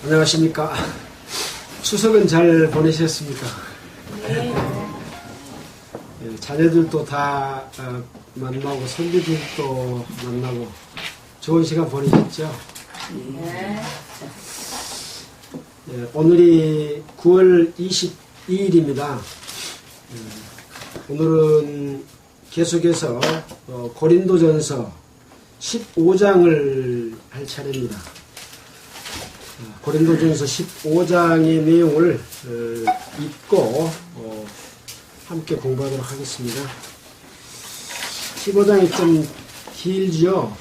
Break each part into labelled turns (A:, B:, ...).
A: 안녕하십니까. 추석은 잘 보내셨습니까?
B: 네.
A: 자녀들도 다 만나고 선배들도 만나고 좋은 시간 보내셨죠?
B: 네.
A: 오늘이 9월 22일입니다. 오늘은 계속해서 고린도전서 15장을 할 차례입니다. 고린도전서 15장의 내용을 읽고 함께 공부하도록 하겠습니다. 15장이 좀 길죠?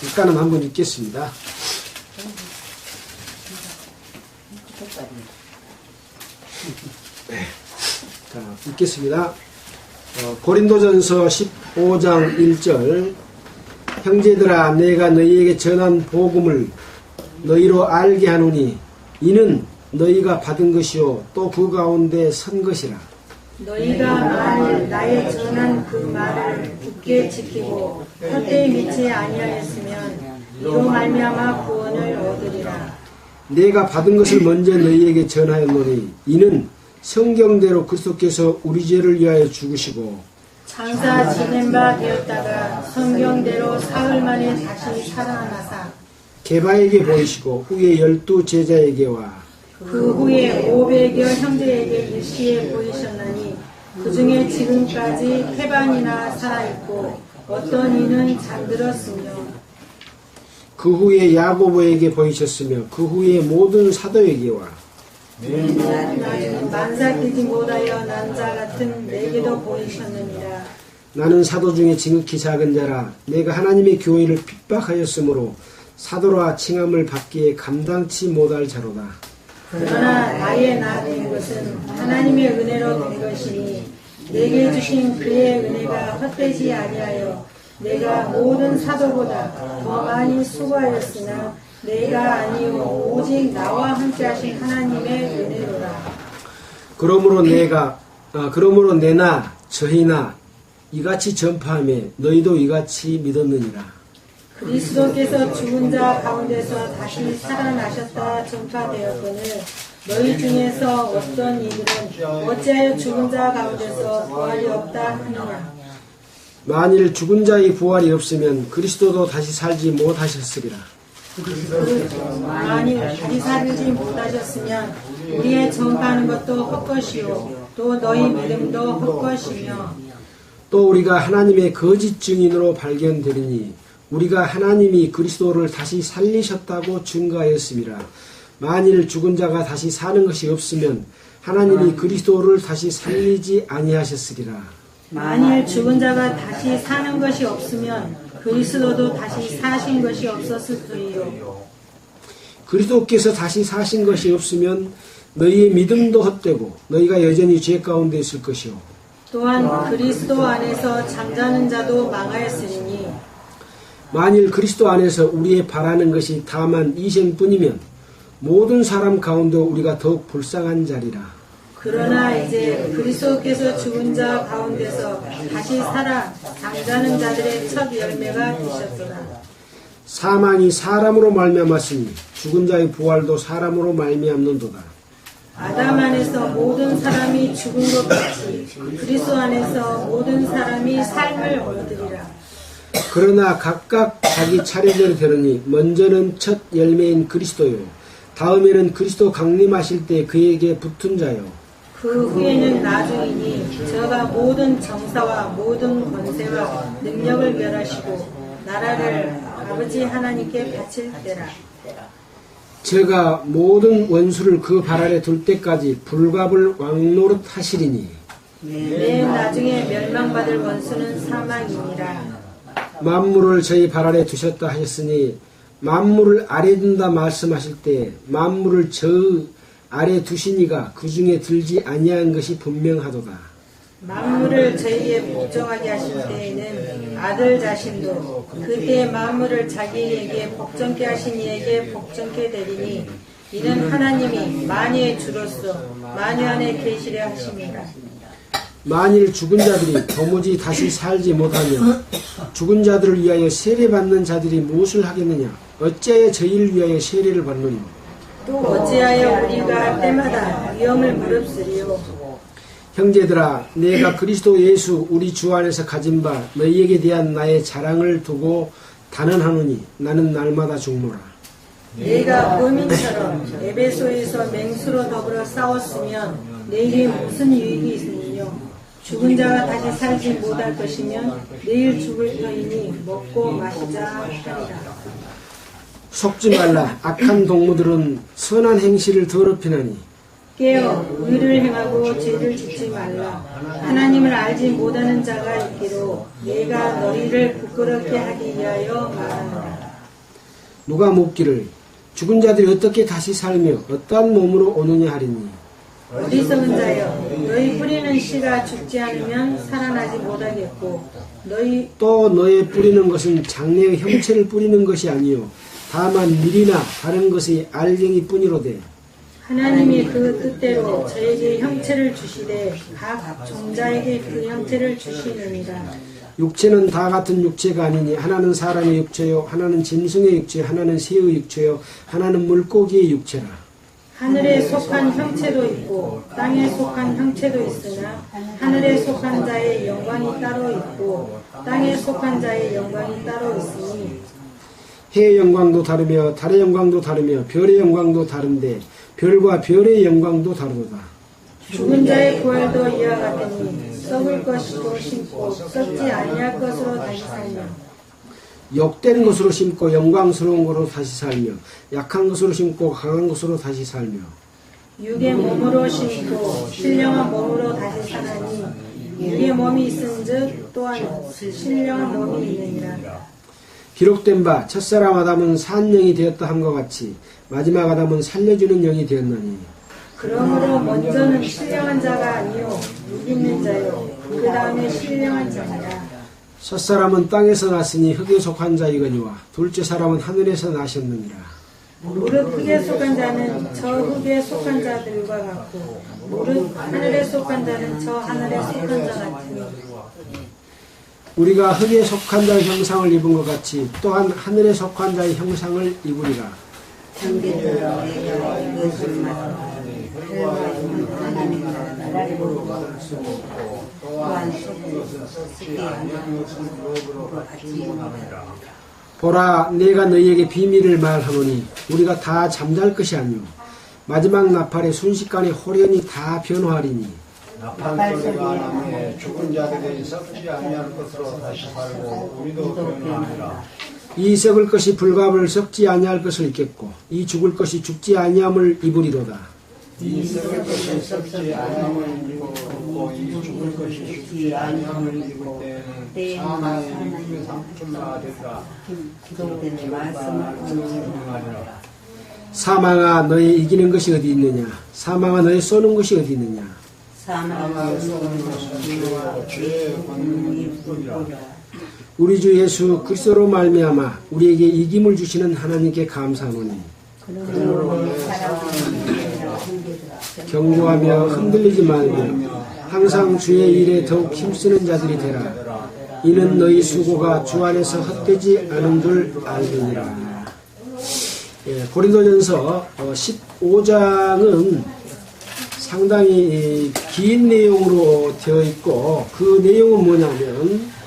A: 일단은 한번 읽겠습니다. 자, 읽겠습니다. 고린도전서 15장 1절. 형제들아, 내가 너희에게 전한 복음을 너희로 알게 하노니 이는 너희가 받은 것이요 또 그 가운데 선 것이라.
B: 너희가 만일 나의 전한 그 말을 굳게 지키고 헛되이 믿지 아니하였으면 이로 말미암아 구원을 얻으리라.
A: 내가 받은 것을 먼저 너희에게 전하였노니 이는 성경대로 그리스도께서 우리 죄를 위하여 죽으시고
B: 장사 지낸 바 되었다가 성경대로 사흘 만에 다시 살아나사
A: 게바에게 보이시고 후에 12 제자에게와
B: 그 후에 500여 형제에게 일시에 보이셨나니 그 중에 지금까지 태반이나 살아있고 어떤 이는 잠들었으며
A: 그 후에 야고보에게 보이셨으며 그 후에 모든 사도에게와
B: 나는 만삭되지 못하여 난 자 같은 내게도 보이셨느니라.
A: 나는 사도 중에 지극히 작은 자라. 내가 하나님의 교회를 핍박하였으므로 사도라 칭함을 받기에 감당치 못할 자로다.
B: 그러나 나의 나 된 것은 하나님의 은혜로 된 것이니 내게 주신 그의 은혜가 헛되지 아니하여 내가 모든 사도보다 더 많이 수고하였으나 내가 아니요 오직 나와 함께 하신 하나님의 은혜로라.
A: 그러므로 내나 저희나 이같이 전파하며 너희도 이같이 믿었느니라.
B: 그리스도께서 죽은 자 가운데서 다시 살아나셨다 전파되었거늘 너희 중에서 어떤 이들은 어찌하여 죽은 자 가운데서 부활이 없다 하느냐.
A: 만일 죽은 자의 부활이 없으면 그리스도도 다시 살지 못하셨으리라.
B: 만일 다시 살지 못하셨으면 우리의 전파하는 것도 헛것이요 또 너희 믿음도 헛것이며
A: 또 우리가 하나님의 거짓 증인으로 발견되리니 우리가 하나님이 그리스도를 다시 살리셨다고 증거하였습니다. 만일 죽은 자가 다시 사는 것이 없으면 하나님이 그리스도를 다시 살리지 아니하셨으리라.
B: 만일 죽은 자가 다시 사는 것이 없으면 그리스도도 다시 사신 것이 없었을 터이요.
A: 그리스도께서 다시 사신 것이 없으면 너희의 믿음도 헛되고 너희가 여전히 죄 가운데 있을 것이요.
B: 또한 그리스도 안에서 잠자는 자도 망하였으니
A: 만일 그리스도 안에서 우리의 바라는 것이 다만 이생뿐이면 모든 사람 가운데 우리가 더욱 불쌍한 자리라.
B: 그러나 이제 그리스도께서 죽은 자 가운데서 다시 살아 잠자는 자들의 첫 열매가 되셨도다.
A: 사망이 사람으로 말미암았으니 죽은 자의 부활도 사람으로 말미암는도다.
B: 아담 안에서 모든 사람이 죽은 것 같이 그리스도 안에서 모든 사람이 삶을 얻으리라.
A: 그러나 각각 자기 차례대로 되느니 먼저는 첫 열매인 그리스도요 다음에는 그리스도 강림하실 때 그에게 붙은 자요
B: 그 후에는 나중이니 저가 모든 정사와 모든 권세와 능력을 멸하시고 나라를 아버지 하나님께 바칠 때라.
A: 제가 모든 원수를 그 발 아래 둘 때까지 불갑을 왕노릇 하시리니
B: 맨 나중에 멸망받을 원수는 사망이니라.
A: 만물을 저희 발 아래 두셨다 하셨으니 만물을 아래 둔다 말씀하실 때 만물을 저 아래 두시니가 그 중에 들지 아니한 것이 분명하도다.
B: 만물을 저희에게 복종하게 하실 때에는 아들 자신도 그때 만물을 자기에게 복종케 하신 이에게 복종케 되리니 이는 하나님이 만유의 주로서 만유 안에 계시려 하심이라.
A: 만일 죽은 자들이 도무지 다시 살지 못하며 죽은 자들을 위하여 세례받는 자들이 무엇을 하겠느냐? 어찌하여 저희를 위하여 세례를 받느냐?
B: 또 어찌하여 우리가 때마다 위험을 무릅쓰리요?
A: 형제들아, 내가 그리스도 예수 우리 주 안에서 가진 바 너희에게 대한 나의 자랑을 두고 단언하노니 나는 날마다 죽노라.
B: 내가 범인처럼 에베소에서 맹수로 더불어 싸웠으면 내게 무슨 유익이 있으리요? 죽은 자가 다시 살지 못할 것이면 내일 죽을 터이니 먹고 마시자 하리라.
A: 속지 말라. 악한 동무들은 선한 행실을 더럽히나니
B: 깨어 의를 행하고 죄를 짓지 말라. 하나님을 알지 못하는 자가 있기로 내가 너희를 부끄럽게 하기 위하여 말하노라.
A: 누가 묻기를 죽은 자들이 어떻게 다시 살며 어떠한 몸으로 오느냐 하리니
B: 어리석은 자여, 너희 뿌리는 씨가 죽지 않으면 살아나지 못하겠고
A: 또 너의 뿌리는 것은 장래의 형체를 뿌리는 것이 아니요 다만 밀이나 다른 것의 알갱이 뿐이로되
B: 하나님이 그 뜻대로 저에게 형체를 주시되 각 종자에게 그 형체를 주시느니라.
A: 육체는 다 같은 육체가 아니니 하나는 사람의 육체요 하나는 짐승의 육체 하나는 새의 육체요 하나는 물고기의 육체라.
B: 하늘에 속한 형체도 있고 땅에 속한 형체도 있으나 하늘에 속한 자의 영광이 따로 있고 땅에 속한 자의 영광이 따로 있으니
A: 해의 영광도 다르며 달의 영광도 다르며 별의 영광도 다른데 별과 별의 영광도 다르도다.
B: 죽은 자의 부활도 이와 같으니 썩을 것으로 심고 썩지 아니할 것으로 다시 살며
A: 욕된 것으로 심고 영광스러운 것으로 다시 살며 약한 것으로 심고 강한 것으로 다시 살며
B: 육의 몸으로 심고 신령한 몸으로 다시 사나니 육의 몸이 있은즉 또한 신령한 몸이 있느니라.
A: 기록된 바 첫사람 아담은 산 영이 되었다 함과 같이 마지막 아담은 살려주는 영이 되었나니
B: 그러므로 먼저는 신령한 자가 아니요 육 있는 자요 그 다음에 신령한 자니라.
A: 첫사람은 땅에서 났으니 흙에 속한 자이거니와 둘째 사람은 하늘에서 나셨느니라.
B: 무릇 흙에 속한 자는 저 흙에 속한 자들과 같고 무릇 하늘에 속한 자는 저 하늘에 속한 자 같으니
A: 우리가 흙에 속한 자의 형상을 입은 것 같이 또한 하늘에 속한 자의 형상을 입으리라.
C: 형제들아, 내가 이것을 말하노니 하나님 나라를 모르고 또한 썩게 하는 것으로 같이 못하니라.
A: 보라, 내가 너희에게 비밀을 말하노니 우리가 다 잠잘 것이 아니오 마지막 나팔에 순식간에 호련히 다 변화하리니
D: 나팔 소리가 나면 죽은 자들이 썩지 아니할 것으로 다시 살고 우리도 변화하리라.
A: 이 썩을 것이 불갑을 썩지 아니할 것을 입겠고 이 죽을 것이 죽지 아니함을 입으리로다.
D: 이 썩을 것이 썩지 아니함을 입고 이 죽을 것이 죽지 아니함을 입을 때에는 사망의 육의 상품가 되리라.
C: 기록된 말씀을
D: 증명하리라.
A: 사망아, 너의 이기는 것이 어디 있느냐? 사망아, 너의 쏘는 것이 어디 있느냐?
C: 사망을 쏘는
D: 것은 죄의 권능이 뿌리라.
A: 우리 주 예수 그리스도로 말미암아 우리에게 이김을 주시는 하나님께 감사하노니 경고하며 흔들리지 말며 항상 주의 일에 더욱 힘쓰는 자들이 되라. 이는 너희 수고가 주 안에서 헛되지 않은 줄 알느니라. 고린도전서 15장은 상당히 긴 내용으로 되어 있고 그 내용은 뭐냐면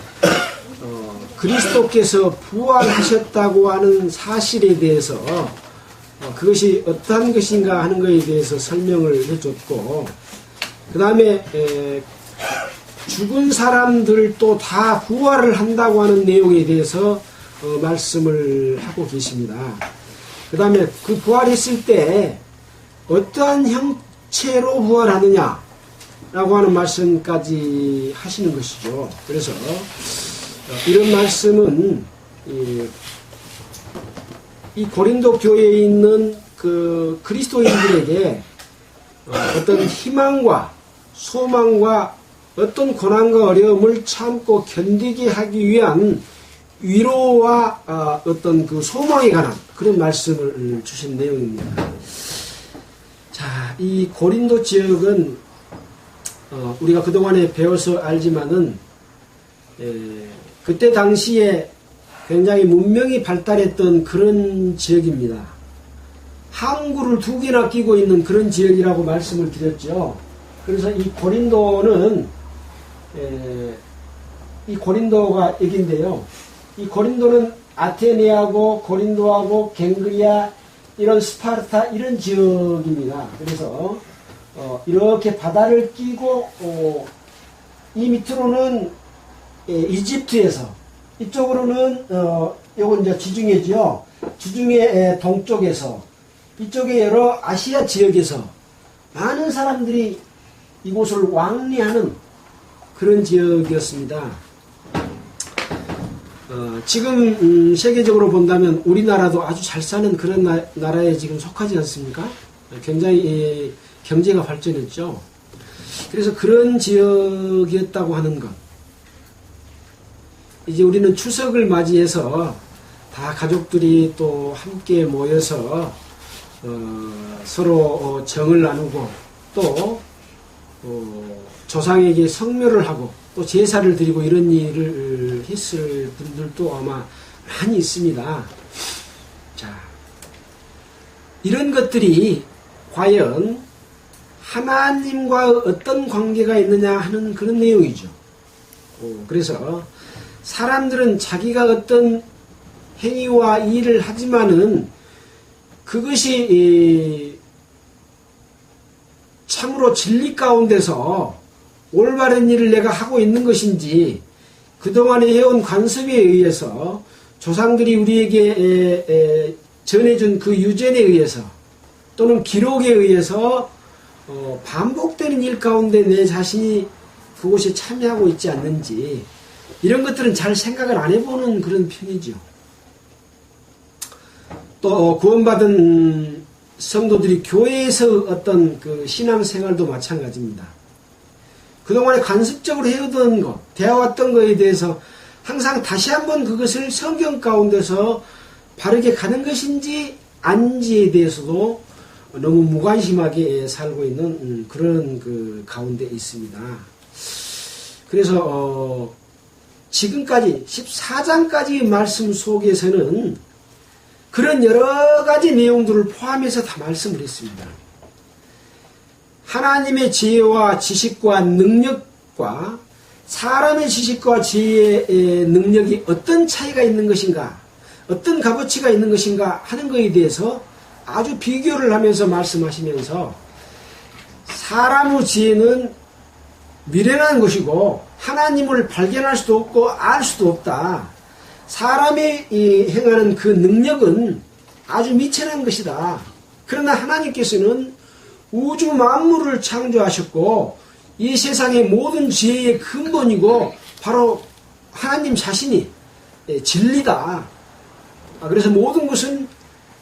A: 그리스도께서 부활하셨다고 하는 사실에 대해서 그것이 어떠한 것인가 하는 것에 대해서 설명을 해줬고 그 다음에 죽은 사람들도 다 부활을 한다고 하는 내용에 대해서 말씀을 하고 계십니다. 그 다음에 그 부활했을 때 어떠한 형체로 부활하느냐 라고 하는 말씀까지 하시는 것이죠. 그래서 이런 말씀은 이 고린도 교회에 있는 그 그리스도인들에게 어떤 희망과 소망과 어떤 고난과 어려움을 참고 견디게 하기 위한 위로와 어떤 그 소망에 관한 그런 말씀을 주신 내용입니다. 자, 이 고린도 지역은 우리가 그동안에 배워서 알지만은 그때 당시에 굉장히 문명이 발달했던 그런 지역입니다. 항구를 2개나 끼고 있는 그런 지역이라고 말씀을 드렸죠. 그래서 이 고린도는 이 고린도가 여기인데요. 이 고린도는 아테네하고 고린도하고 갱그리아 이런 스파르타 이런 지역입니다. 그래서 이렇게 바다를 끼고 이 밑으로는 이집트에서 이쪽으로는 요건 이제 지중해지요. 지중해 동쪽에서 이쪽에 여러 아시아 지역에서 많은 사람들이 이곳을 왕래하는 그런 지역이었습니다. 지금 세계적으로 본다면 우리나라도 아주 잘 사는 그런 나라에 지금 속하지 않습니까? 굉장히 경제가 발전했죠. 그래서 그런 지역이었다고 하는 것. 이제 우리는 추석을 맞이해서 다 가족들이 또 함께 모여서 서로 정을 나누고 또 조상에게 성묘를 하고 또 제사를 드리고 이런 일을 했을 분들도 아마 많이 있습니다. 자, 이런 것들이 과연 하나님과 어떤 관계가 있느냐 하는 그런 내용이죠. 그래서 사람들은 자기가 어떤 행위와 일을 하지만은 그것이 참으로 진리 가운데서 올바른 일을 내가 하고 있는 것인지 그동안에 해온 관습에 의해서 조상들이 우리에게 전해준 그 유전에 의해서 또는 기록에 의해서 반복되는 일 가운데 내 자신이 그곳에 참여하고 있지 않는지 이런 것들은 잘 생각을 안 해보는 그런 편이죠. 또 구원받은 성도들이 교회에서 어떤 그 신앙생활도 마찬가지입니다. 그동안에 관습적으로 해오던 것, 되어왔던 것에 대해서 항상 다시 한번 그것을 성경 가운데서 바르게 가는 것인지 아닌지에 대해서도 너무 무관심하게 살고 있는 그런 그 가운데 있습니다. 그래서 지금까지 14장까지의 말씀 속에서는 그런 여러 가지 내용들을 포함해서 다 말씀을 했습니다. 하나님의 지혜와 지식과 능력과 사람의 지식과 지혜의 능력이 어떤 차이가 있는 것인가, 어떤 값어치가 있는 것인가 하는 것에 대해서 아주 비교를 하면서 말씀하시면서 사람의 지혜는 미련한 것이고 하나님을 발견할 수도 없고 알 수도 없다. 사람이 행하는 그 능력은 아주 미천한 것이다. 그러나 하나님께서는 우주 만물을 창조하셨고 이 세상의 모든 지혜의 근본이고 바로 하나님 자신이 진리다. 그래서 모든 것은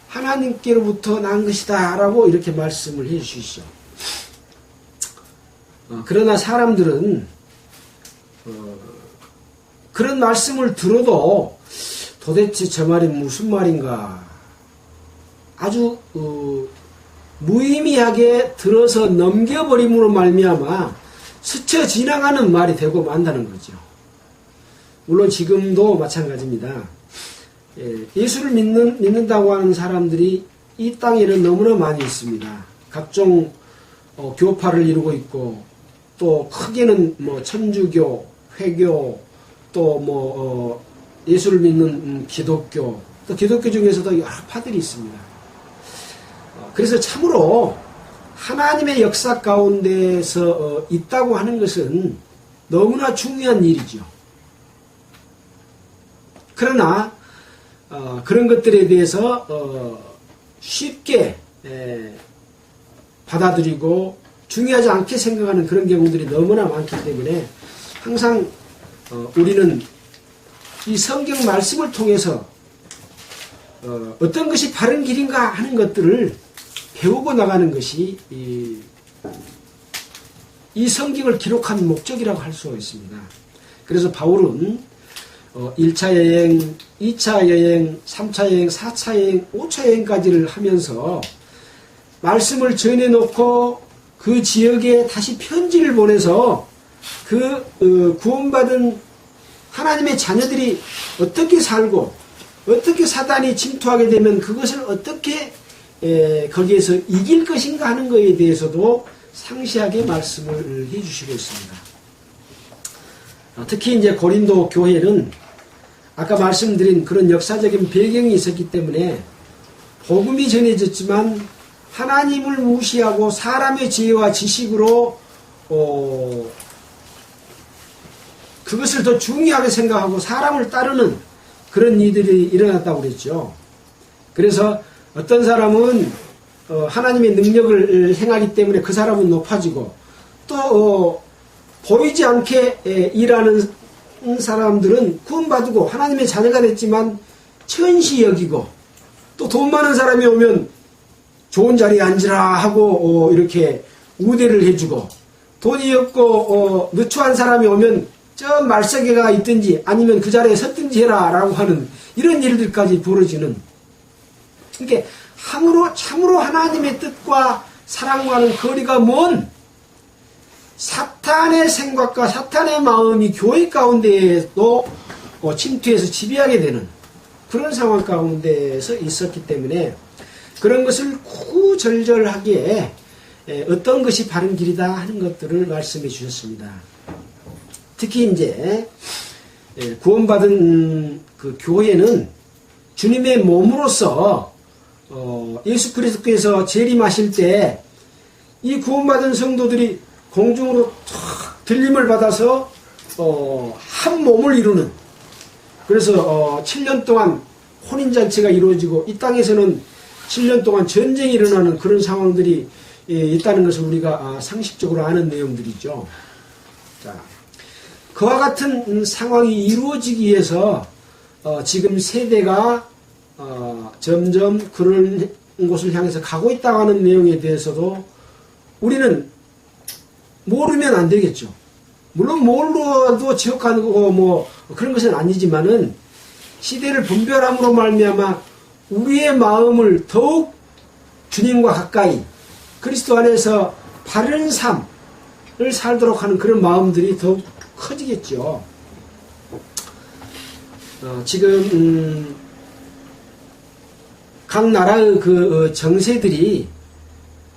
A: 하나님께로부터 난 것이다 라고 이렇게 말씀을 해 주시죠. 그러나 사람들은 그런 말씀을 들어도 도대체 저 말이 무슨 말인가 아주 무의미하게 들어서 넘겨버림으로 말미암아 스쳐 지나가는 말이 되고 만다는 거죠. 물론 지금도 마찬가지입니다. 예수를 믿는다고 하는 사람들이 이 땅에는 너무나 많이 있습니다. 각종 교파를 이루고 있고 또 크게는 뭐 천주교, 회교, 또 예수를 믿는 기독교, 또 기독교 중에서도 여러 파들이 있습니다. 그래서 참으로 하나님의 역사 가운데서 있다고 하는 것은 너무나 중요한 일이죠. 그러나 그런 것들에 대해서 쉽게 받아들이고 중요하지 않게 생각하는 그런 경우들이 너무나 많기 때문에 항상 우리는 이 성경 말씀을 통해서 어떤 것이 바른 길인가 하는 것들을 배우고 나가는 것이 이 성경을 기록한 목적이라고 할 수 있습니다. 그래서 바울은 1차 여행, 2차 여행, 3차 여행, 4차 여행, 5차 여행까지를 하면서 말씀을 전해놓고 그 지역에 다시 편지를 보내서 구원받은 하나님의 자녀들이 어떻게 살고 어떻게 사단이 침투하게 되면 그것을 어떻게 거기에서 이길 것인가 하는 것에 대해서도 상세하게 말씀을 해주시고 있습니다. 특히 이제 고린도 교회는 아까 말씀드린 그런 역사적인 배경이 있었기 때문에 복음이 전해졌지만 하나님을 무시하고 사람의 지혜와 지식으로 그것을 더 중요하게 생각하고 사람을 따르는 그런 일들이 일어났다고 그랬죠. 그래서 어떤 사람은 하나님의 능력을 행하기 때문에 그 사람은 높아지고 또 보이지 않게 일하는 사람들은 구원받고 하나님의 자녀가 됐지만 천시 여기고 또 돈 많은 사람이 오면 좋은 자리에 앉으라 하고 이렇게 우대를 해주고 돈이 없고 누추한 사람이 오면 저 말세계가 있든지 아니면 그 자리에 섰든지 해라 라고 하는 이런 일들까지 벌어지는, 그러니까 참으로 하나님의 뜻과 사랑과는 거리가 먼 사탄의 생각과 사탄의 마음이 교회 가운데에도 침투해서 지배하게 되는 그런 상황 가운데에서 있었기 때문에 그런 것을 구절절하게 어떤 것이 바른 길이다 하는 것들을 말씀해 주셨습니다. 특히 이제 구원받은 그 교회는 주님의 몸으로서 예수 그리스도께서 재림하실 때 이 구원받은 성도들이 공중으로 탁 들림을 받아서 한 몸을 이루는, 그래서 7년 동안 혼인잔치가 이루어지고 이 땅에서는 7년 동안 전쟁이 일어나는 그런 상황들이 있다는 것을 우리가 상식적으로 아는 내용들이죠. 자, 그와 같은 상황이 이루어지기 위해서 지금 세대가 점점 그런 곳을 향해서 가고 있다고 하는 내용에 대해서도 우리는 모르면 안 되겠죠. 물론 모르도 지옥 가는 거고 뭐 그런 것은 아니지만은 시대를 분별함으로 말미암아 우리의 마음을 더욱 주님과 가까이 그리스도 안에서 바른 삶을 살도록 하는 그런 마음들이 더욱 커지겠죠. 지금 각 나라의 그 정세들이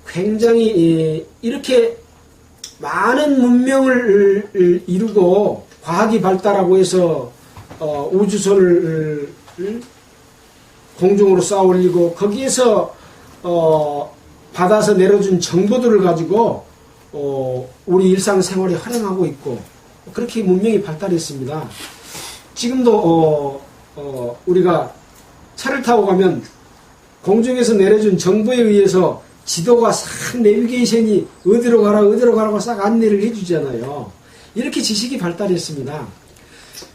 A: 굉장히 이렇게 많은 문명을 이루고 과학이 발달하고 해서 우주선을 공중으로 쌓아 올리고 거기에서 받아서 내려준 정보들을 가지고 우리 일상생활에 활용하고 있고 그렇게 문명이 발달했습니다. 지금도 우리가 차를 타고 가면 공중에서 내려준 정보에 의해서 지도가 싹 내비게이션이 어디로 가라고 싹 안내를 해주잖아요. 이렇게 지식이 발달했습니다.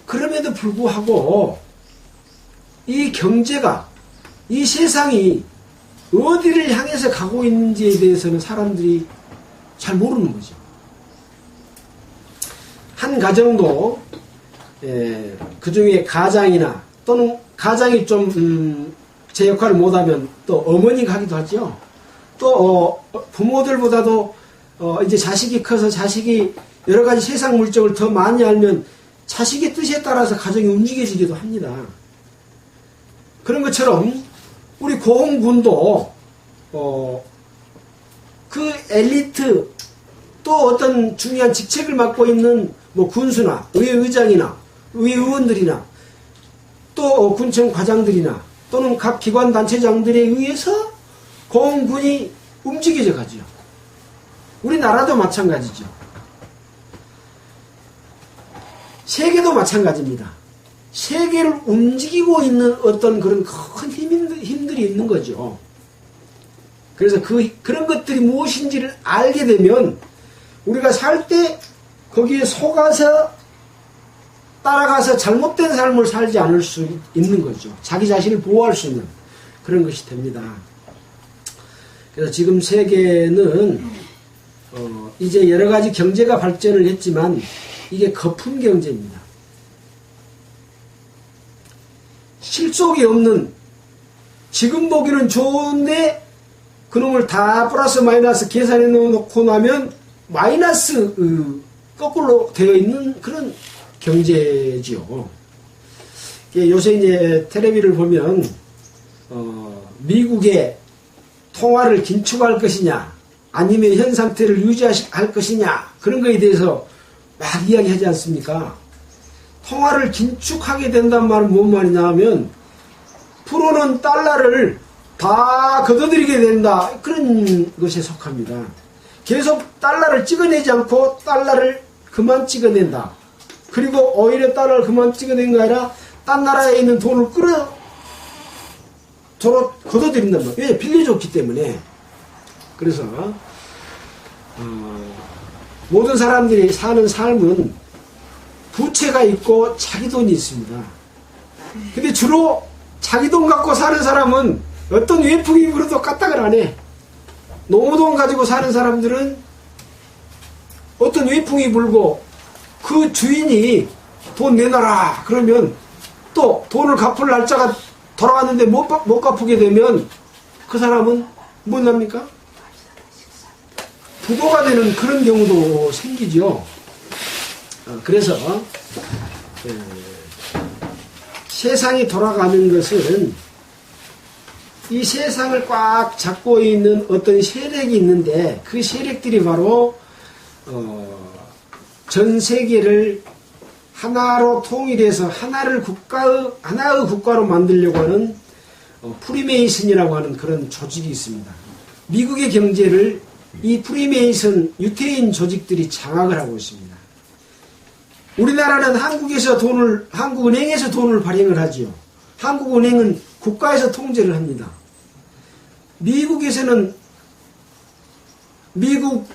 A: 그럼에도 불구하고 이 경제가, 이 세상이 어디를 향해서 가고 있는지에 대해서는 사람들이 잘 모르는 거죠. 한 가정도 그 중에 가장이나 또는 가장이 좀 제 역할을 못하면 또 어머니가 하기도 하죠. 또 부모들보다도 이제 자식이 커서 자식이 여러 가지 세상 물정을 더 많이 알면 자식의 뜻에 따라서 가정이 움직여지기도 합니다. 그런 것처럼 우리 고흥군도 그 엘리트 또 어떤 중요한 직책을 맡고 있는 뭐 군수나 의회의장이나 의회의원들이나 또 군청 과장들이나 또는 각 기관 단체장들에 의해서 고흥군이 움직여져 가죠. 우리나라도 마찬가지죠. 세계도 마찬가지입니다. 세계를 움직이고 있는 어떤 그런 큰 힘들이 있는 거죠. 그래서 그런 것들이 무엇인지를 알게 되면 우리가 살 때 거기에 속아서 따라가서 잘못된 삶을 살지 않을 수 있는 거죠. 자기 자신을 보호할 수 있는 그런 것이 됩니다. 그래서 지금 세계는 이제 여러 가지 경제가 발전을 했지만 이게 거품 경제입니다. 실속이 없는, 지금 보기는 좋은데 그놈을 다 플러스 마이너스 계산해 놓고 나면 마이너스 거꾸로 되어 있는 그런 경제지요. 요새 이제 텔레비를 보면 미국의 통화를 긴축할 것이냐 아니면 현 상태를 유지할 것이냐 그런 거에 대해서 막 이야기하지 않습니까? 통화를 긴축하게 된단 말은 뭔 말이냐 하면 프로는 달러를 다 걷어들이게 된다 그런 것에 속합니다. 계속 달러를 찍어내지 않고 달러를 그만 찍어낸다. 그리고 오히려 달러를 그만 찍어낸 게 아니라 딴 나라에 있는 돈을 걷어들인단 말이에요. 왜? 빌려줬기 때문에. 그래서 모든 사람들이 사는 삶은 부채가 있고 자기 돈이 있습니다. 근데 주로 자기 돈 갖고 사는 사람은 어떤 외풍이 불어도 까딱을 안 해. 노무돈 가지고 사는 사람들은 어떤 외풍이 불고 그 주인이 돈 내놔라 그러면 또 돈을 갚을 날짜가 돌아왔는데 못 갚게 되면 그 사람은 뭐 납니까? 부도가 되는 그런 경우도 생기죠. 그래서 세상이 돌아가는 것은 이 세상을 꽉 잡고 있는 어떤 세력이 있는데 그 세력들이 바로 전 세계를 하나로 통일해서 하나의 국가로 만들려고 하는 프리메이슨이라고 하는 그런 조직이 있습니다. 미국의 경제를 이 프리메이슨 유태인 조직들이 장악을 하고 있습니다. 우리나라는 한국은행에서 돈을 발행을 하지요. 한국은행은 국가에서 통제를 합니다. 미국에서는 미국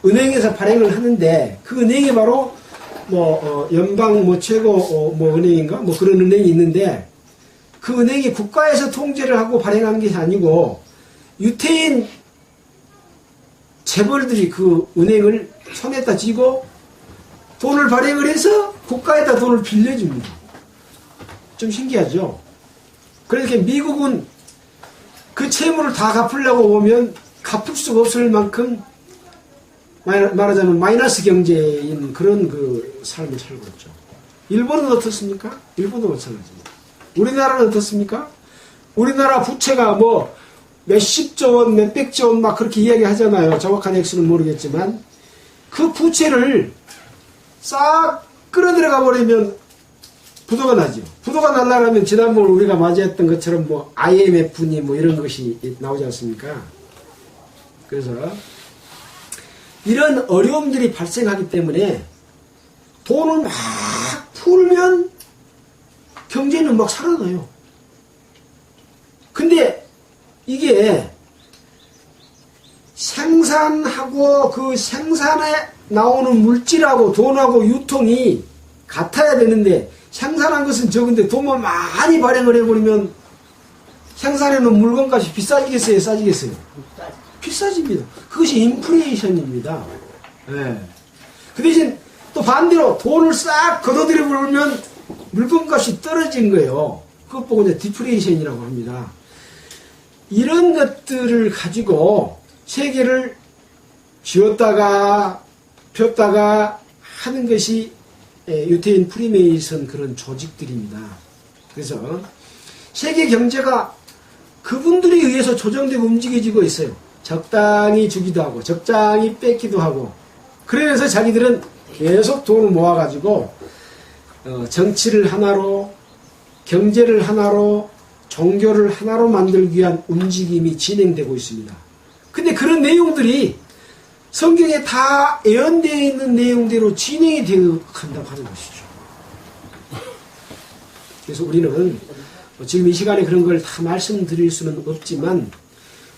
A: 은행에서 발행을 하는데 그 은행이 바로 연방 최고 은행인가 그런 은행이 있는데 그 은행이 국가에서 통제를 하고 발행한 것이 아니고 유태인 재벌들이 그 은행을 손에다 쥐고 돈을 발행을 해서 국가에다 돈을 빌려줍니다. 좀 신기하죠? 그러니까 미국은 그 채무를 다 갚으려고 보면 갚을 수가 없을 만큼 말하자면 마이너스 경제인 그런 그 삶을 살고 있죠. 일본은 어떻습니까? 일본도 마찬가지입니다. 우리나라는 어떻습니까? 우리나라 부채가 몇십조 원, 몇백조 원 막 그렇게 이야기 하잖아요. 정확한 액수는 모르겠지만 그 부채를 싹 끌어들어가 버리면 부도가 나죠. 부도가 날라면 지난번 우리가 맞이했던 것처럼 IMF니 이런 것이 나오지 않습니까? 그래서 이런 어려움들이 발생하기 때문에 돈을 막 풀면 경제는 막 살아나요. 근데 이게 생산하고 그 생산에 나오는 물질하고 돈하고 유통이 같아야 되는데 생산한 것은 적은데 돈만 많이 발행을 해버리면 생산해놓은 물건값이 비싸지겠어요? 싸지겠어요? 비싸집니다. 그것이 인플레이션입니다. 네. 그 대신 또 반대로 돈을 싹 걷어들여 버리면 물건값이 떨어진 거예요. 그것 보고 이제 디플레이션이라고 합니다. 이런 것들을 가지고 세계를 쥐었다가 폈다가 하는 것이 유태인 프리메이슨 그런 조직들입니다. 그래서 세계 경제가 그분들에 의해서 조정되고 움직여지고 있어요. 적당히 주기도 하고 적당히 뺏기도 하고 그러면서 자기들은 계속 돈을 모아가지고 정치를 하나로 경제를 하나로 종교를 하나로 만들기 위한 움직임이 진행되고 있습니다. 근데 그런 내용들이 성경에 다 예언되어 있는 내용대로 진행이 되어 간다고 하는 것이죠. 그래서 우리는 지금 이 시간에 그런 걸 다 말씀드릴 수는 없지만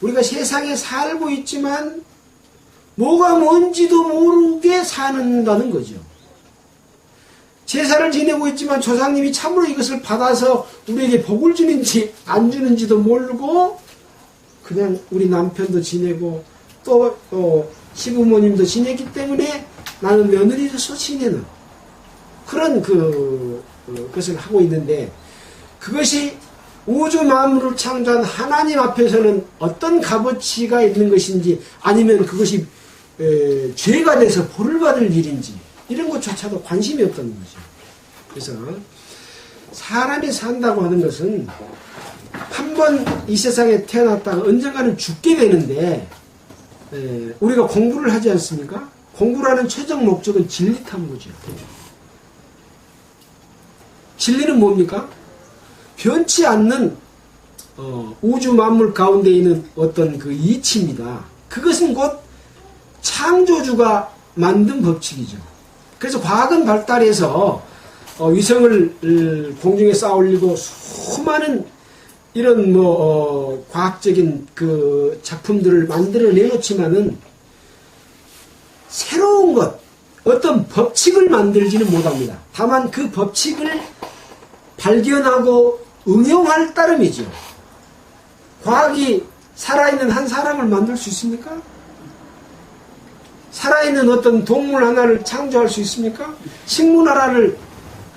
A: 우리가 세상에 살고 있지만 뭐가 뭔지도 모르게 사는다는 거죠. 제사를 지내고 있지만 조상님이 참으로 이것을 받아서 우리에게 복을 주는지 안 주는지도 모르고 그냥 우리 남편도 지내고 또 시부모님도 지냈기 때문에 나는 며느리로서 지내는 그런 것을 하고 있는데 그것이 우주 만물을 창조한 하나님 앞에서는 어떤 값어치가 있는 것인지 아니면 그것이 죄가 돼서 벌을 받을 일인지 이런 것조차도 관심이 없다는 거죠. 그래서 사람이 산다고 하는 것은 한 번 이 세상에 태어났다가 언젠가는 죽게 되는데 우리가 공부를 하지 않습니까? 공부라는 최종 목적은 진리 탐구죠. 진리는 뭡니까? 변치 않는 우주 만물 가운데 있는 어떤 그 이치입니다. 그것은 곧 창조주가 만든 법칙이죠. 그래서 과학은 발달해서 위성을 공중에 쌓아 올리고 수많은 이런 과학적인 그 작품들을 만들어 내놓지만은 새로운 것, 어떤 법칙을 만들지는 못합니다. 다만 그 법칙을 발견하고 응용할 따름이죠. 과학이 살아있는 한 사람을 만들 수 있습니까? 살아있는 어떤 동물 하나를 창조할 수 있습니까? 식물 하나를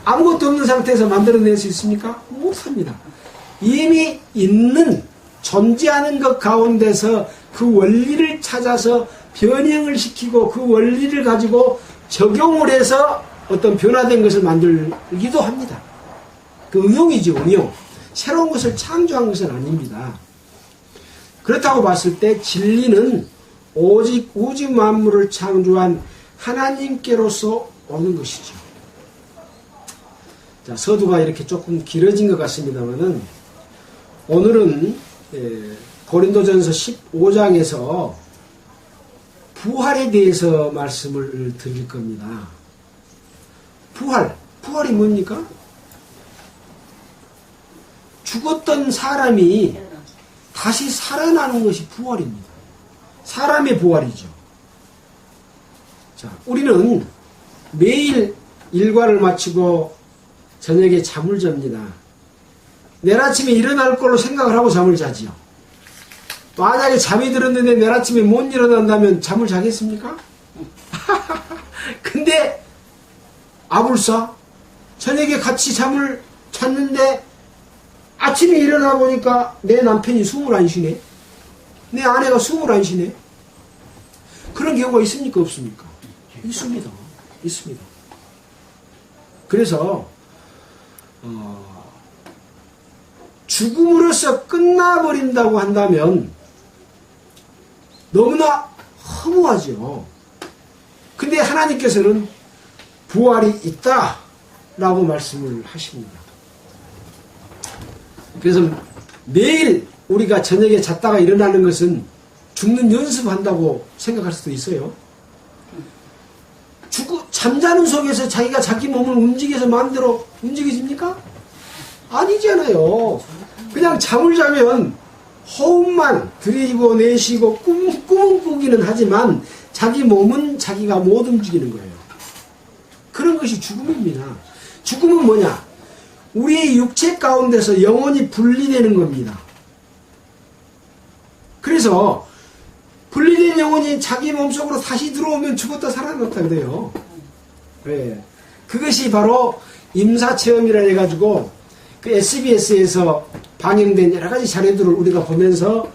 A: 아무것도 없는 상태에서 만들어낼 수 있습니까? 못합니다. 이미 있는 존재하는 것 가운데서 그 원리를 찾아서 변형을 시키고 그 원리를 가지고 적용을 해서 어떤 변화된 것을 만들기도 합니다. 그 응용이죠, 응용. 새로운 것을 창조한 것은 아닙니다. 그렇다고 봤을 때 진리는 오직 우주 만물을 창조한 하나님께로서 오는 것이죠. 자, 서두가 이렇게 조금 길어진 것 같습니다만은 오늘은 고린도전서 15장에서 부활에 대해서 말씀을 드릴 겁니다. 부활이 뭡니까? 죽었던 사람이 다시 살아나는 것이 부활입니다. 사람의 부활이죠. 자, 우리는 매일 일과를 마치고 저녁에 잠을 잡니다. 내일 아침에 일어날 걸로 생각을 하고 잠을 자지요. 만약에 잠이 들었는데 내일 아침에 못 일어난다면 잠을 자겠습니까? 근데 아불싸 저녁에 같이 잠을 잤는데 아침에 일어나 보니까 내 남편이 숨을 안 쉬네. 내 아내가 숨을 안 쉬네. 그런 경우가 있습니까? 없습니까? 있습니다. 있습니다. 그래서 죽음으로써 끝나버린다고 한다면 너무나 허무하죠. 근데 하나님께서는 부활이 있다라고 말씀을 하십니다. 그래서 매일 우리가 저녁에 잤다가 일어나는 것은 죽는 연습한다고 생각할 수도 있어요. 잠자는 속에서 자기가 자기 몸을 움직여서 마음대로 움직여집니까? 아니잖아요. 그냥 잠을 자면 호흡만 들이고 내쉬고 꿈은 꾸기는 하지만 자기 몸은 자기가 못 움직이는 거예요. 그런 것이 죽음입니다. 죽음은 뭐냐? 우리의 육체 가운데서 영혼이 분리되는 겁니다. 그래서 분리된 영혼이 자기 몸속으로 다시 들어오면 죽었다 살아났다 그래요. 네. 그것이 바로 임사체험이라 해가지고 그 SBS에서 방영된 여러 가지 자료들을 우리가 보면서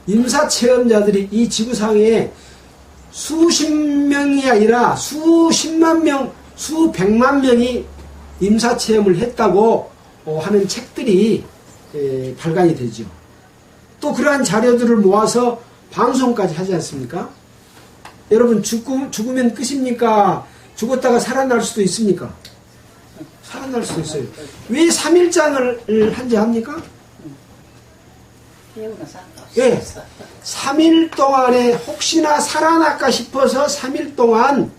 A: 임사체험자들이 이 지구상에 수십 명이 아니라 수십만 명, 수백만 명이 임사체험을 했다고 하는 책들이 발간이 되죠. 또 그러한 자료들을 모아서 방송까지 하지 않습니까? 여러분 죽으면 끝입니까? 죽었다가 살아날 수도 있습니까? 살아날 수도 있어요. 왜 3일장을 한지 합니까? 예, 3일 동안에 혹시나 살아날까 싶어서 3일 동안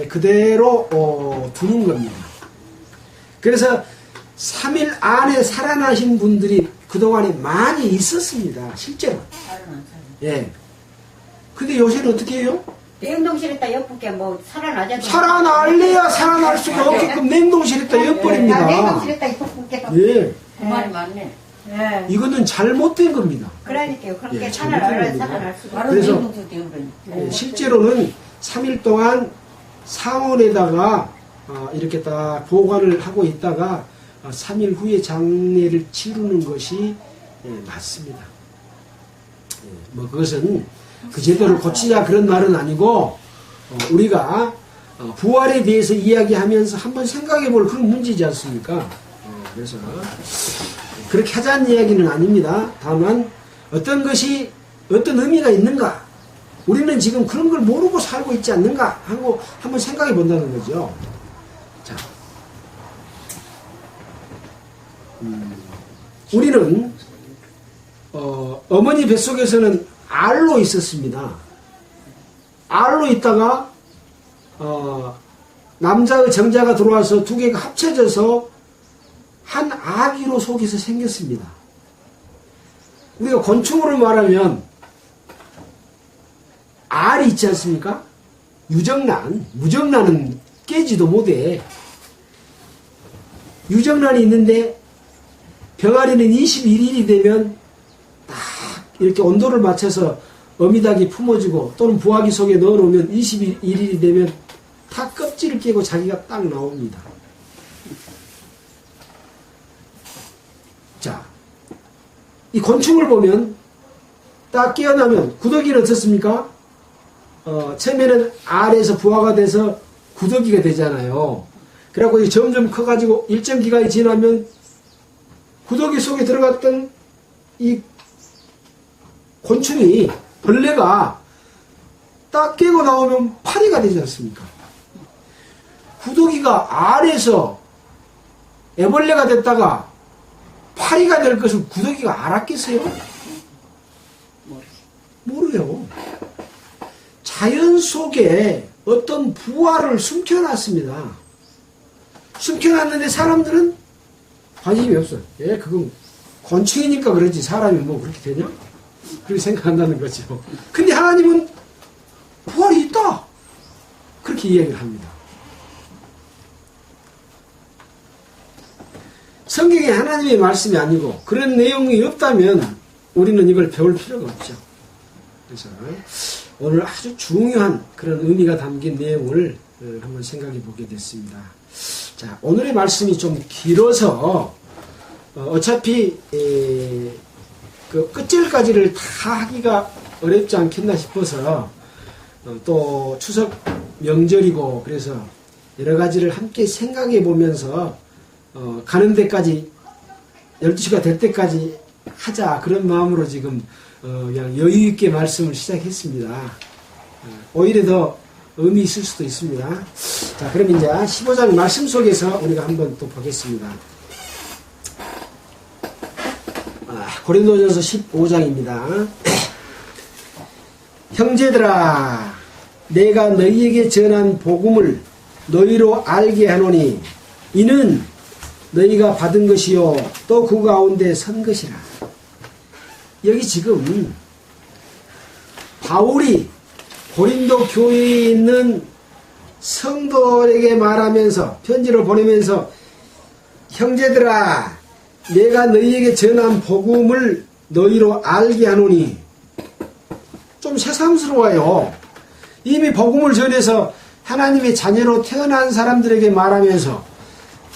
A: 그대로 두는 겁니다. 그래서 3일 안에 살아나신 분들이 그동안에 많이 있었습니다. 실제로. 예. 근데 요새는 어떻게 해요?
E: 냉동실에다 엿붙게 뭐 살아나자.
A: 살아날래야 살아날 수가 없게끔 냉동실에다 엿버립니다.
E: 냉동실에다 엿붙게.
A: 예.
E: 그 말이 맞네.
B: 예.
A: 이거는 잘못된 겁니다.
E: 그러니까요. 그렇게
A: 예,
E: 살아날
A: 잘못된
E: 수가.
A: 그래서 실제로는 3일 동안 상온에다가 이렇게 딱 보관을 하고 있다가 3일 후에 장례를 치르는 것이 맞습니다. 뭐 그것은 그 제도를 고치자 그런 말은 아니고 우리가 부활에 대해서 이야기하면서 한번 생각해 볼 그런 문제지 않습니까? 그래서 그렇게 하자는 이야기는 아닙니다. 다만 어떤 것이 어떤 의미가 있는가, 우리는 지금 그런 걸 모르고 살고 있지 않는가 하고 한번 생각해 본다는 거죠. 자, 우리는 어머니 뱃속에서는 알로 있었습니다. 알로 있다가 남자의 정자가 들어와서 두 개가 합쳐져서 한 아기로 속에서 생겼습니다. 우리가 곤충으로 말하면 알이 있지 않습니까? 유정란, 무정란은 깨지도 못해. 유정란이 있는데 병아리는 21일이 되면 딱 이렇게 온도를 맞춰서 어미닭이 품어주고 또는 부화기 속에 넣어놓으면 21일이 되면 다 껍질을 깨고 자기가 딱 나옵니다. 자, 이 곤충을 보면 딱 깨어나면 구더기는 어떻습니까? 처음에는 알에서 부화가 돼서 구더기가 되잖아요. 그래갖고 점점 커가지고 일정 기간이 지나면 구더기 속에 들어갔던 이 곤충이, 벌레가 딱 깨고 나오면 파리가 되지 않습니까? 구더기가 알에서 애벌레가 됐다가 파리가 될 것을 구더기가 알았겠어요? 모르요. 자연 속에 어떤 부활을 숨겨놨습니다. 숨겨놨는데 사람들은 관심이 없어요. 그건 곤충이니까 그러지 사람이 뭐 그렇게 되냐? 그렇게 생각한다는 거죠. 근데 하나님은 부활이 있다, 그렇게 이야기를 합니다. 성경에 하나님의 말씀이 아니고 그런 내용이 없다면 우리는 이걸 배울 필요가 없죠. 그래서 오늘 아주 중요한 그런 의미가 담긴 내용을 한번 생각해 보게 됐습니다. 자, 오늘의 말씀이 좀 길어서 어차피 그 끝절까지를 다 하기가 어렵지 않겠나 싶어서 또 추석 명절이고 그래서 여러 가지를 함께 생각해 보면서 가는 데까지 12시가 될 때까지 하자 그런 마음으로 지금 그냥 여유 있게 말씀을 시작했습니다. 오히려 더 의미 있을 수도 있습니다. 자, 그럼 이제 15장 말씀 속에서 우리가 한번 또 보겠습니다. 고린도전서 15장입니다. 형제들아, 내가 너희에게 전한 복음을 너희로 알게 하노니 이는 너희가 받은 것이요 또 그 가운데 선 것이라. 여기 지금 바울이 고린도 교회에 있는 성도에게 말하면서 편지를 보내면서 형제들아, 내가 너희에게 전한 복음을 너희로 알게 하노니, 좀 새삼스러워요. 이미 복음을 전해서 하나님의 자녀로 태어난 사람들에게 말하면서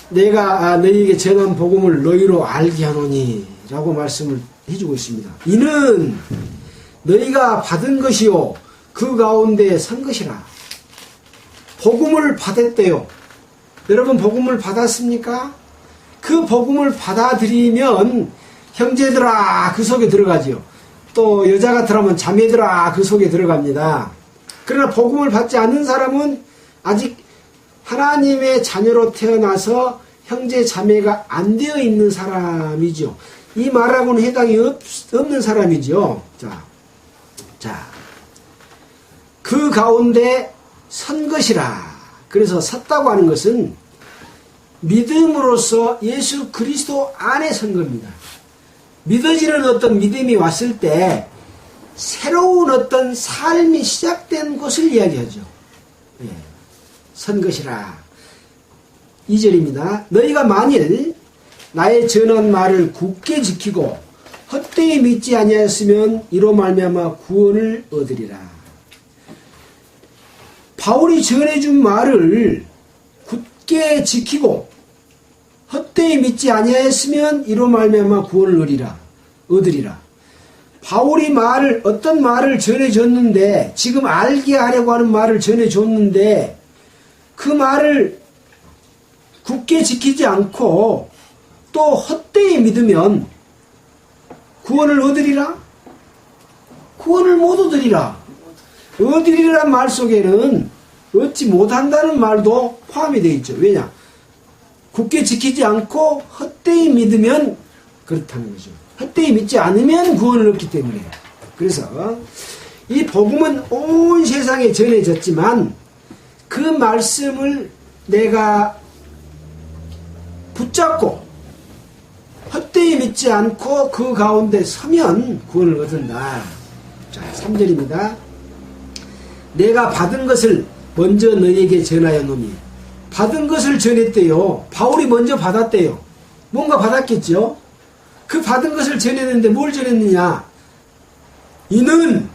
A: 내가 너희에게 전한 복음을 너희로 알게 하노니 라고 말씀을 해주고 있습니다. 이는 너희가 받은 것이요 그 가운데 선 것이라. 복음을 받았대요. 여러분 복음을 받았습니까? 그 복음을 받아들이면 형제들아 그 속에 들어가지요. 또 여자 같으라면 자매들아 그 속에 들어갑니다. 그러나 복음을 받지 않는 사람은 아직 하나님의 자녀로 태어나서 형제 자매가 안 되어 있는 사람이죠. 이 말하고는 해당이 없는 사람이죠. 자, 그 가운데 선 것이라. 그래서 섰다고 하는 것은 믿음으로써 예수 그리스도 안에 선 겁니다. 믿어지는 어떤 믿음이 왔을 때 새로운 어떤 삶이 시작된 것을 이야기하죠. 선 것이라. 2절입니다. 너희가 만일 나의 전한 말을 굳게 지키고 헛되이 믿지 아니하였으면 이로 말미암아 구원을 얻으리라. 바울이 전해준 말을 굳게 지키고 헛되이 믿지 아니하였으면 이로 말미암아 구원을 얻으리라. 바울이 어떤 말을 전해줬는데, 지금 알게 하려고 하는 말을 전해줬는데, 그 말을 굳게 지키지 않고 또 헛되이 믿으면 구원을 얻으리라? 구원을 못 얻으리라. 얻으리란 말 속에는 얻지 못한다는 말도 포함이 되어 있죠. 왜냐? 굳게 지키지 않고 헛되이 믿으면 그렇다는 거죠. 헛되이 믿지 않으면 구원을 얻기 때문에. 그래서 이 복음은 온 세상에 전해졌지만 그 말씀을 내가 붙잡고 헛되이 믿지 않고 그 가운데 서면 구원을 얻는다. 자, 3절입니다. 내가 받은 것을 먼저 너희에게 전하였노니. 받은 것을 전했대요. 바울이 먼저 받았대요. 뭔가 받았겠죠? 그 받은 것을 전했는데 뭘 전했느냐? 이는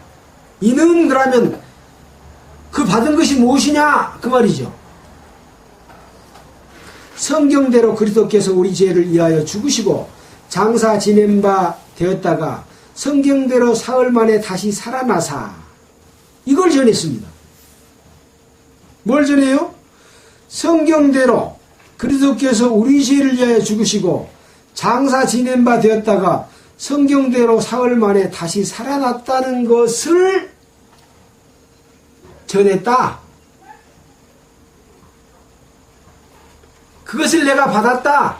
A: 그러면 그 받은 것이 무엇이냐? 그 말이죠. 성경대로 그리스도께서 우리 죄를 위하여 죽으시고 장사 지낸 바 되었다가 성경대로 사흘 만에 다시 살아나사. 이걸 전했습니다. 뭘 전해요? 성경대로 그리스도께서 우리 죄를 위하여 죽으시고 장사 지낸 바 되었다가 성경대로 사흘 만에 다시 살아났다는 것을 전했다. 그것을 내가 받았다.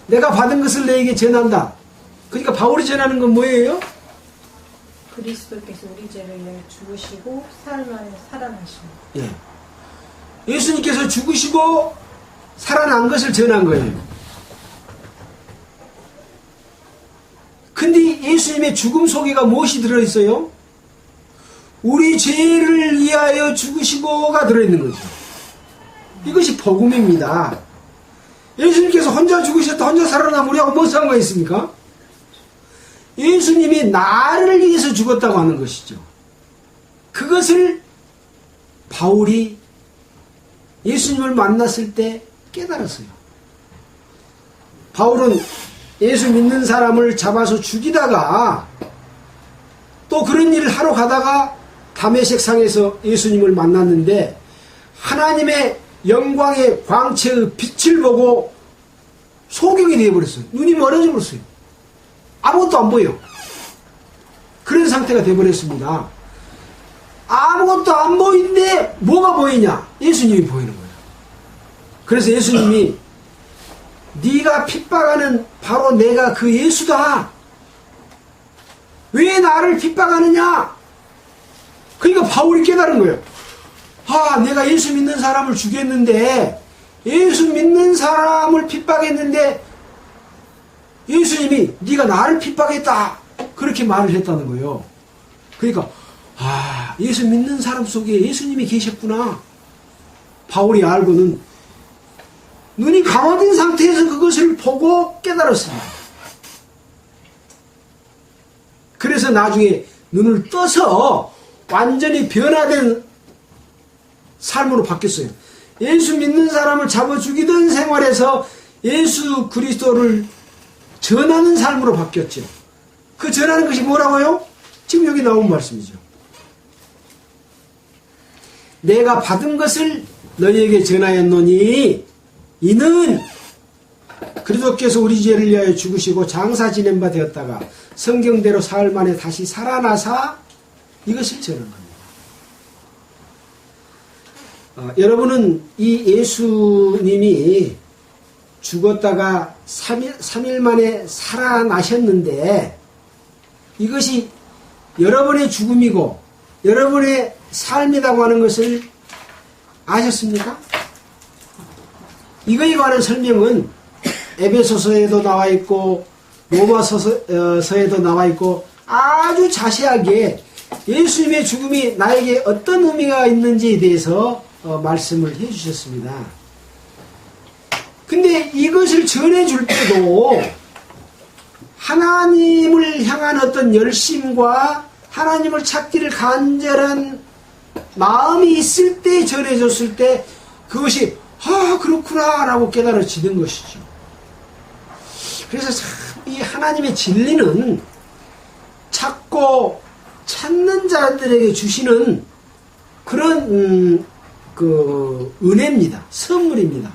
A: 내가 받은 것을 너에게 전한다. 그러니까 바울이 전하는 건 뭐예요?
B: 그리스도께서 우리 죄를 위하여 죽으시고 사흘 만에 살아나시고.
A: 예. 예수님께서 죽으시고 살아난 것을 전한 거예요. 근데 예수님의 죽음 속에가 무엇이 들어있어요? 우리 죄를 위하여 죽으시고가 들어있는 거죠. 이것이 복음입니다. 예수님께서 혼자 죽으셨다 혼자 살아나면 우리하고 무슨 상관이 있습니까? 예수님이 나를 위해서 죽었다고 하는 것이죠. 그것을 바울이 예수님을 만났을 때 깨달았어요. 바울은 예수 믿는 사람을 잡아서 죽이다가 또 그런 일을 하러 가다가 다메섹 상에서 예수님을 만났는데 하나님의 영광의 광채의 빛을 보고 소경이 되어버렸어요. 눈이 멀어져 버렸어요. 아무것도 안 보여. 그런 상태가 되어버렸습니다. 아무것도 안 보이는데 뭐가 보이냐? 예수님이 보이는 거예요. 그래서 예수님이 네가 핍박하는 바로 내가 그 예수다. 왜 나를 핍박하느냐? 그러니까 바울이 깨달은 거예요. 아, 내가 예수 믿는 사람을 죽였는데, 예수 믿는 사람을 핍박했는데 예수님이 네가 나를 핍박했다. 그렇게 말을 했다는 거예요. 그러니까 아, 예수 믿는 사람 속에 예수님이 계셨구나. 바울이 알고는 눈이 감아진 상태에서 그것을 보고 깨달았습니다. 그래서 나중에 눈을 떠서 완전히 변화된 삶으로 바뀌었어요. 예수 믿는 사람을 잡아 죽이던 생활에서 예수 그리스도를 전하는 삶으로 바뀌었죠. 그 전하는 것이 뭐라고요? 지금 여기 나온 말씀이죠. 내가 받은 것을 너희에게 전하였노니 이는 그리스도께서 우리 죄를 위하여 죽으시고 장사 지낸 바 되었다가 성경대로 사흘 만에 다시 살아나사 이것을 전한 겁니다. 여러분은 이 예수님이 죽었다가 3일 만에 살아나셨는데 이것이 여러분의 죽음이고 여러분의 삶이라고 하는 것을 아셨습니까? 이거에 관한 설명은 에베소서에도 나와 있고 로마서에도 나와 있고 아주 자세하게 예수님의 죽음이 나에게 어떤 의미가 있는지에 대해서 말씀을 해주셨습니다. 근데 이것을 전해줄 때도 하나님을 향한 어떤 열심과 하나님을 찾기를 간절한 마음이 있을 때 전해줬을 때 그것이 아 그렇구나 라고 깨달아지는 것이죠. 그래서 참 이 하나님의 진리는 찾고 찾는 자들에게 주시는 그런 그 은혜입니다. 선물입니다.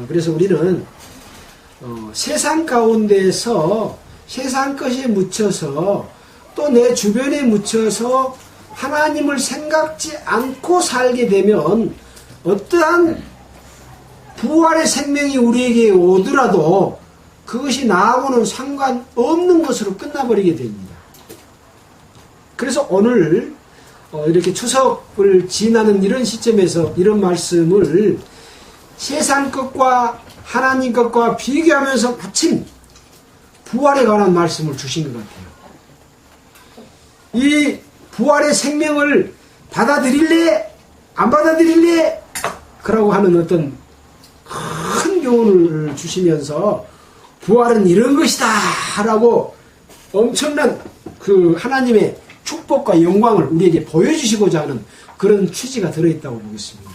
A: 그래서 우리는 세상 가운데서 세상 것에 묻혀서 또 내 주변에 묻혀서 하나님을 생각지 않고 살게 되면 어떠한 부활의 생명이 우리에게 오더라도 그것이 나하고는 상관없는 것으로 끝나버리게 됩니다. 그래서 오늘 이렇게 추석을 지나는 이런 시점에서 이런 말씀을 세상 것과 하나님 것과 비교하면서 마침 부활에 관한 말씀을 주신 것 같아요. 이 부활의 생명을 받아들일래? 안 받아들일래? 그라고 하는 어떤 큰 교훈을 주시면서 부활은 이런 것이다 라고 엄청난 그 하나님의 축복과 영광을 우리에게 보여주시고자 하는 그런 취지가 들어있다고 보겠습니다.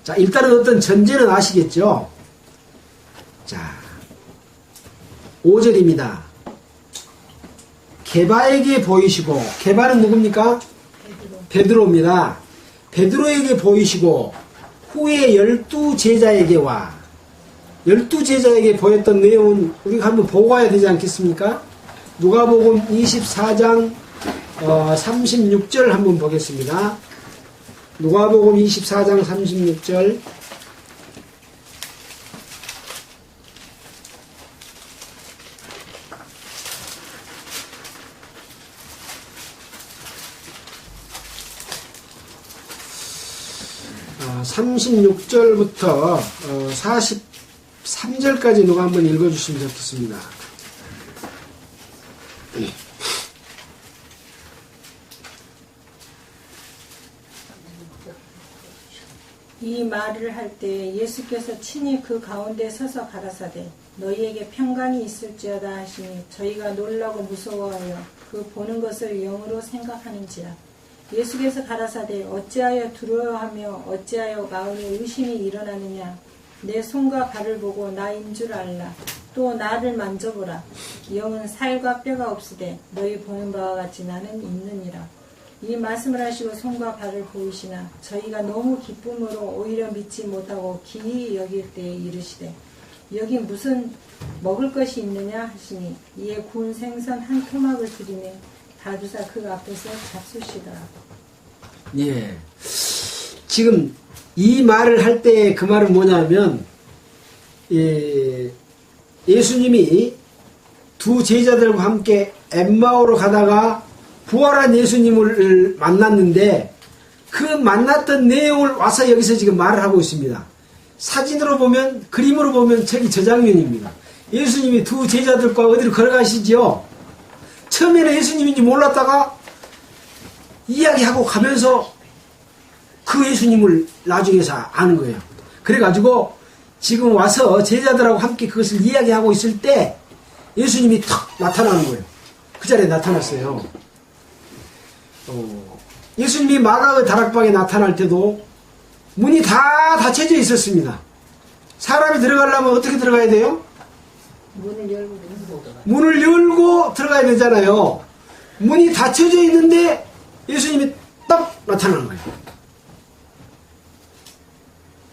A: 자, 일단은 어떤 전제는 아시겠죠? 자, 5절입니다. 게바에게 보이시고, 게바는 누굽니까? 베드로입니다. 베드로에게 보이시고 후에 12제자에게와 12제자에게 보였던 내용은 우리가 한번 보고 가야 되지 않겠습니까? 누가복음 24장 36절 한번 보겠습니다. 누가복음 24장 36절. 어, 36절부터 43절까지 누가 한번 읽어주시면 좋겠습니다.
B: 이 말을 할 때 예수께서 친히 그 가운데 서서 가라사대 너희에게 평강이 있을지어다 하시니 저희가 놀라고 무서워하여 그 보는 것을 영으로 생각하는지라. 예수께서 가라사대 어찌하여 두려워하며 어찌하여 마음에 의심이 일어나느냐. 내 손과 발을 보고 나인 줄 알라. 또 나를 만져보라. 영은 살과 뼈가 없으되 너희 보는 바와 같이 나는 있느니라. 이 말씀을 하시고 손과 발을 보이시나 저희가 너무 기쁨으로 오히려 믿지 못하고 기이 여길 때에 이르시되 여기 무슨 먹을 것이 있느냐 하시니 이에 구운 생선 한 토막을 드리며 다두사 그 앞에서 잡수시더라.
A: 예. 지금 이 말을 할 때 그 말은 뭐냐면 예수님이 두 제자들과 함께 엠마오로 가다가 부활한 예수님을 만났는데 그 만났던 내용을 와서 여기서 지금 말을 하고 있습니다. 사진으로 보면 그림으로 보면 저기 저 장면입니다. 예수님이 두 제자들과 어디로 걸어가시죠. 처음에는 예수님인지 몰랐다가 이야기하고 가면서 그 예수님을 나중에서 아는 거예요. 그래가지고 지금 와서 제자들하고 함께 그것을 이야기하고 있을 때 예수님이 탁 나타나는 거예요. 그 자리에 나타났어요. 예수님이 마가의 다락방에 나타날 때도 문이 다 닫혀져 있었습니다. 사람이 들어가려면 어떻게 들어가야 돼요? 문을 열고 들어가야 되잖아요. 문이 닫혀져 있는데 예수님이 딱 나타나는 거예요.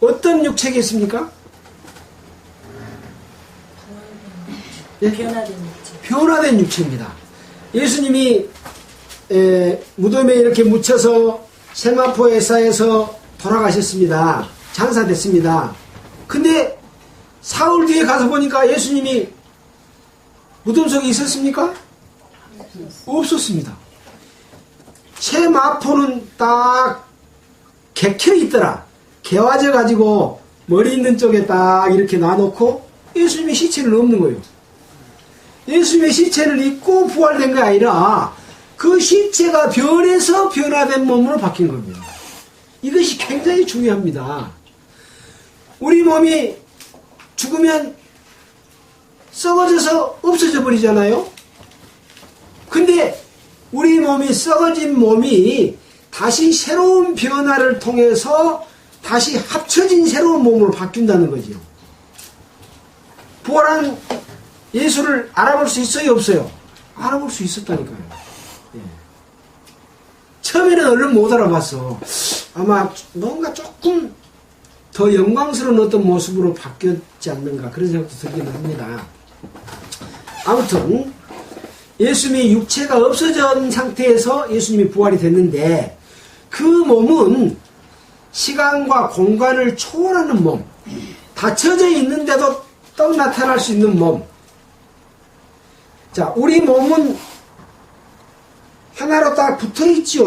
A: 어떤 육체겠습니까?
B: 변화된 육체.
A: 변화된 육체입니다. 예수님이 무덤에 이렇게 묻혀서 세마포 에사에서 돌아가셨습니다. 장사됐습니다. 근데 사흘 뒤에 가서 보니까 예수님이 무덤 속에 있었습니까? 없었습니다. 세마포는 딱 개켜 있더라. 개화져 가지고 머리 있는 쪽에 딱 이렇게 놔놓고 예수님의 시체는 없는 거예요. 예수님의 시체를 입고 부활된 게 아니라 그 시체가 변해서 변화된 몸으로 바뀐 겁니다. 이것이 굉장히 중요합니다. 우리 몸이 죽으면 썩어져서 없어져 버리잖아요. 근데 우리 몸이 썩어진 몸이 다시 새로운 변화를 통해서 다시 합쳐진 새로운 몸으로 바뀐다는 거죠. 부활한 예수를 알아볼 수 있어요, 없어요? 알아볼 수 있었다니까요. 예. 처음에는 얼른 못 알아봤어. 아마 뭔가 조금 더 영광스러운 어떤 모습으로 바뀌었지 않는가 그런 생각도 들기는 합니다. 아무튼 예수님의 육체가 없어진 상태에서 예수님이 부활이 됐는데 그 몸은 시간과 공간을 초월하는 몸, 닫혀져 있는데도 떡 나타날 수 있는 몸. 자, 우리 몸은 하나로 딱 붙어 있지요.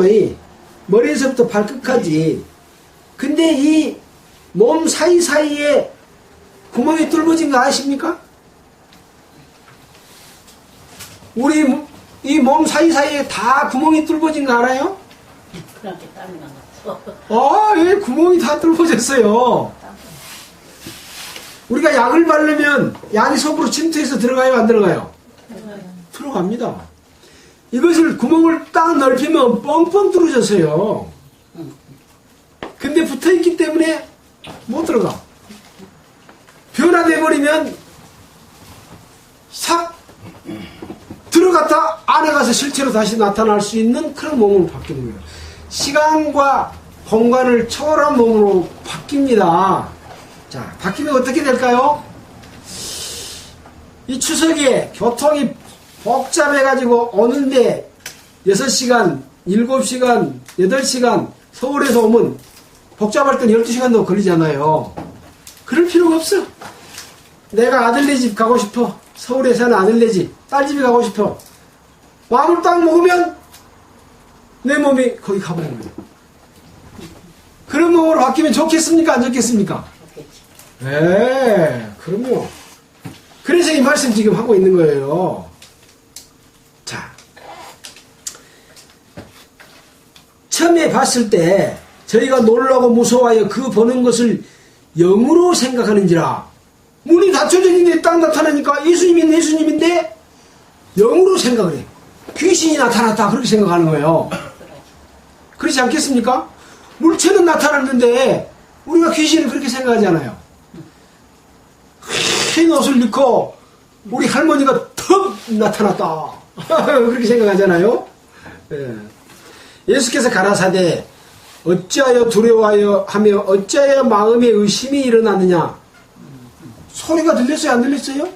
A: 머리에서부터 발끝까지. 근데 이 몸 사이사이에 구멍이 뚫어진 거 아십니까? 우리 이 몸 사이사이에 다 구멍이 뚫어진 거 알아요?
E: 그렇게 땀이 나갔어.
A: 예, 구멍이 다 뚫어졌어요. 우리가 약을 바르면 약이 속으로 침투해서 들어가요, 안 들어가요? 들어갑니다. 이것을 구멍을 딱 넓히면 뻥뻥 뚫어졌어요. 근데 붙어있기 때문에 못 들어가. 변화돼 버리면 싹 들어갔다 안에 가서 실제로 다시 나타날 수 있는 그런 몸으로 바뀌는 거예요. 시간과 공간을 초월한 몸으로 바뀝니다. 자, 바뀌면 어떻게 될까요? 이 추석에 교통이 복잡해가지고 오는데 6시간, 7시간, 8시간 서울에서 오면 복잡할 땐 12시간도 걸리잖아요. 그럴 필요가 없어. 내가 아들네 집 가고 싶어. 서울에 사는 아들네 집, 딸 집에 가고 싶어. 마음을 딱 먹으면 내 몸이 거기 가버리는 거예요. 그런 몸으로 바뀌면 좋겠습니까? 안 좋겠습니까? 네, 그럼요. 그래서 이 말씀 지금 하고 있는 거예요. 자, 처음에 봤을 때 저희가 놀라고 무서워하여 그 보는 것을 영으로 생각하는지라. 문이 닫혀져 있는데 딱 나타나니까 예수님인데 영으로 생각을 해. 귀신이 나타났다 그렇게 생각하는 거예요. 그렇지 않겠습니까? 물체는 나타났는데 우리가 귀신을 그렇게 생각하잖아요. 흰 옷을 입고 우리 할머니가 턱 나타났다 그렇게 생각하잖아요. 예. 예수께서 가라사대 어찌하여 두려워하여 하며 어찌하여 마음에 의심이 일어나느냐. 소리가 들렸어요? 안 들렸어요?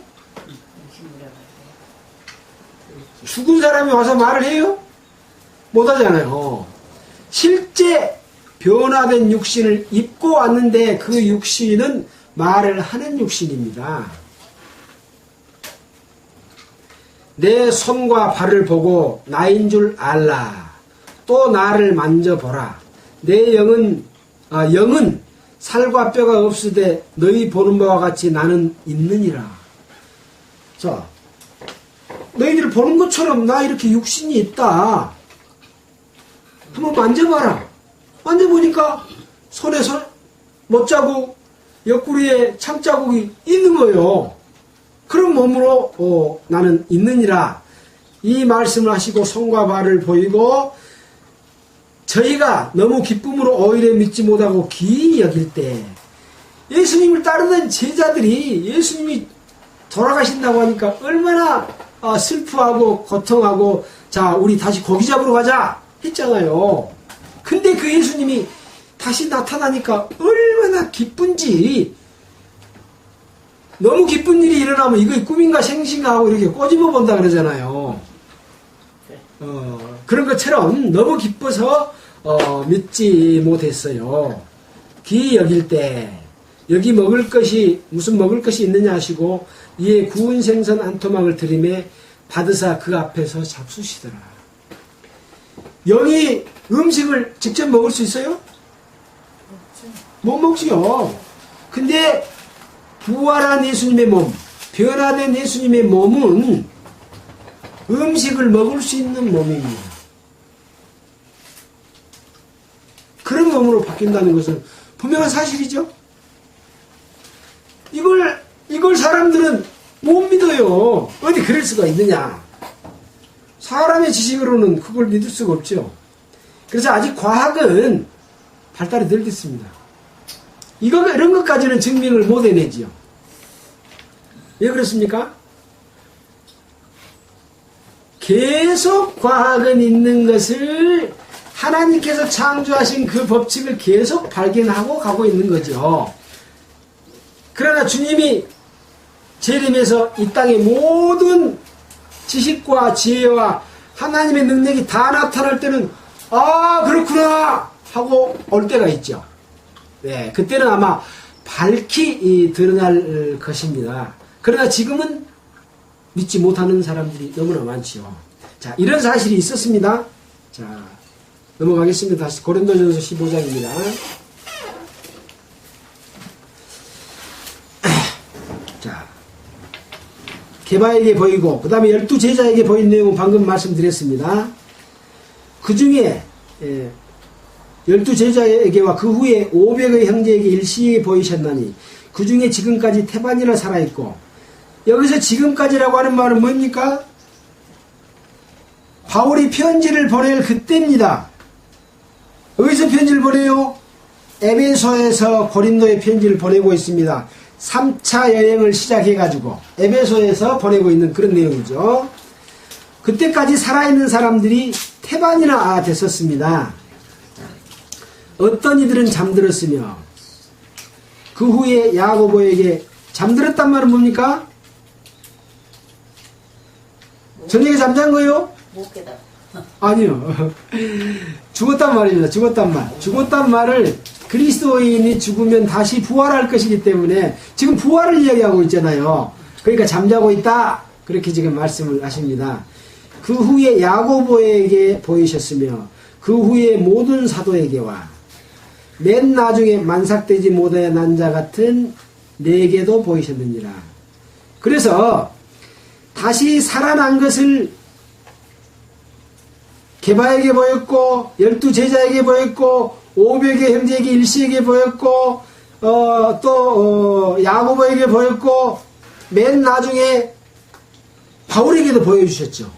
A: 죽은 사람이 와서 말을 해요? 못하잖아요. 실제 변화된 육신을 입고 왔는데 그 육신은 말을 하는 육신입니다. 내 손과 발을 보고 나인 줄 알라. 또 나를 만져보라. 내 영은 살과 뼈가 없으되 너희 보는 바와 같이 나는 있느니라. 자, 너희들 보는 것처럼 나 이렇게 육신이 있다. 한번 만져봐라. 만져보니까 손에 못자국, 옆구리에 창자국이 있는 거예요. 그런 몸으로 나는 있느니라. 이 말씀을 하시고 손과 발을 보이고 저희가 너무 기쁨으로 오히려 믿지 못하고 기이 여길 때 예수님을 따르는 제자들이 예수님이 돌아가신다고 하니까 얼마나 슬퍼하고 고통하고 자 우리 다시 고기 잡으러 가자 했잖아요. 근데 그 예수님이 다시 나타나니까 얼마나 기쁜지 너무 기쁜 일이 일어나면 이거 꿈인가 생신가 하고 이렇게 꼬집어 본다 그러잖아요. 그런 것처럼 너무 기뻐서 믿지 못했어요. 기이 여길 때 여기 먹을 것이 무슨 먹을 것이 있느냐 하시고 이에 구운 생선 한 토막을 들이매 받으사 그 앞에서 잡수시더라. 영이 음식을 직접 먹을 수 있어요? 못 먹지요. 근데 부활한 예수님의 몸, 변화된 예수님의 몸은 음식을 먹을 수 있는 몸입니다. 그런 몸으로 바뀐다는 것은 분명한 사실이죠. 이걸 사람들은 못 믿어요. 어디 그럴 수가 있느냐. 사람의 지식으로는 그걸 믿을 수가 없죠. 그래서 아직 과학은 발달이 덜 됐습니다. 이런 것까지는 증명을 못 해내지요. 왜 그렇습니까? 계속 과학은 있는 것을 하나님께서 창조하신 그 법칙을 계속 발견하고 가고 있는 거죠. 그러나 주님이 재림해서 이 땅의 모든 지식과 지혜와 하나님의 능력이 다 나타날 때는 아 그렇구나 하고 올 때가 있죠. 네, 그때는 아마 밝히 드러날 것입니다. 그러나 지금은 믿지 못하는 사람들이 너무나 많지요. 자, 이런 사실이 있었습니다. 자, 넘어가겠습니다. 다시 고린도전서 15장입니다. 자, 게바에게 보이고 그 다음에 12제자에게 보인 내용은 방금 말씀드렸습니다. 그 중에 12제자에게와 그 후에 500의 형제에게 일시에 보이셨나니 그 중에 지금까지 태반이나 살아있고, 여기서 지금까지라고 하는 말은 뭡니까? 바울이 편지를 보낼 그때입니다. 어디서 편지를 보내요? 에베소에서 고린도에 편지를 보내고 있습니다. 3차 여행을 시작해가지고 에베소에서 보내고 있는 그런 내용이죠. 그때까지 살아있는 사람들이 태반이나 됐었습니다. 어떤 이들은 잠들었으며 그 후에 야고보에게 잠들었단 말은 뭡니까? 저녁에 잠잔 거요?
E: 못 깨달아.
A: 아니요. 죽었단 말입니다. 죽었단 말. 죽었단 말을 그리스도인이 죽으면 다시 부활할 것이기 때문에 지금 부활을 이야기하고 있잖아요. 그러니까 잠자고 있다. 그렇게 지금 말씀을 하십니다. 그 후에 야고보에게 보이셨으며 그 후에 모든 사도에게와 맨 나중에 만삭되지 못하여 난 자 같은 내게도 보이셨느니라. 그래서 다시 살아난 것을 게바에게 보였고 12제자에게 보였고 500의 형제에게 일시에게 보였고 또 야고보에게 보였고 맨 나중에 바울에게도 보여주셨죠.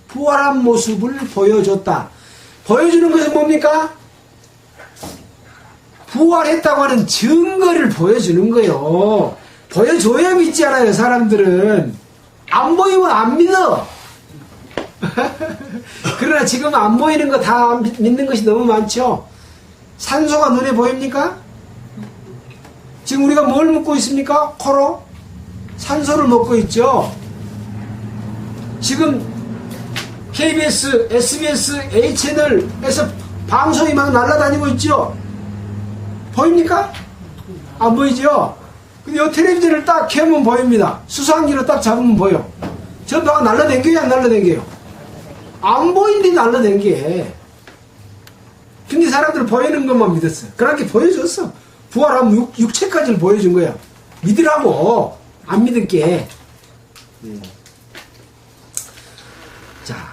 A: 부활한 모습을 보여줬다. 보여주는 것은 뭡니까? 부활했다고 하는 증거를 보여주는 거예요. 보여줘야 믿지 않아요. 사람들은 안 보이면 안 믿어. 그러나 지금 안 보이는 거 다 믿는 것이 너무 많죠. 산소가 눈에 보입니까? 지금 우리가 뭘 먹고 있습니까? 코로 산소를 먹고 있죠. 지금 KBS, SBS, A채널에서 방송이 막 날아다니고 있죠. 보입니까? 안 보이죠? 근데 이 텔레비전을 딱 켜면 보입니다. 수상기로 딱 잡으면 보여. 전파가 날라댕겨요, 안 날라댕겨요? 안 보이는데 날라댕겨. 근데 사람들은 보이는 것만 믿었어. 그렇게 보여줬어. 부활하면 육체까지를 보여준 거야. 믿으라고. 안 믿을게. 자,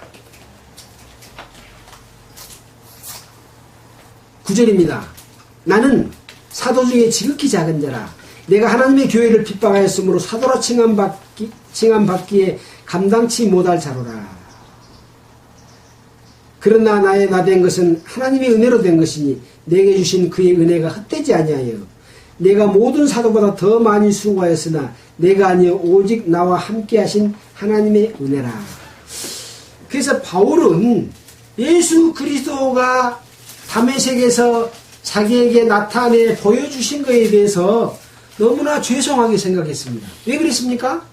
A: 9절입니다. 나는 사도 중에 지극히 작은 자라. 내가 하나님의 교회를 핍박하였으므로 사도라 칭함받기에 감당치 못할 자로라. 그러나 나의 나 된 것은 하나님의 은혜로 된 것이니 내게 주신 그의 은혜가 헛되지 아니하여 내가 모든 사도보다 더 많이 수고하였으나 내가 아니여 오직 나와 함께 하신 하나님의 은혜라. 그래서 바울은 예수 그리스도가 다메섹에서 자기에게 나타내 보여주신 것에 대해서 너무나 죄송하게 생각했습니다. 왜 그랬습니까?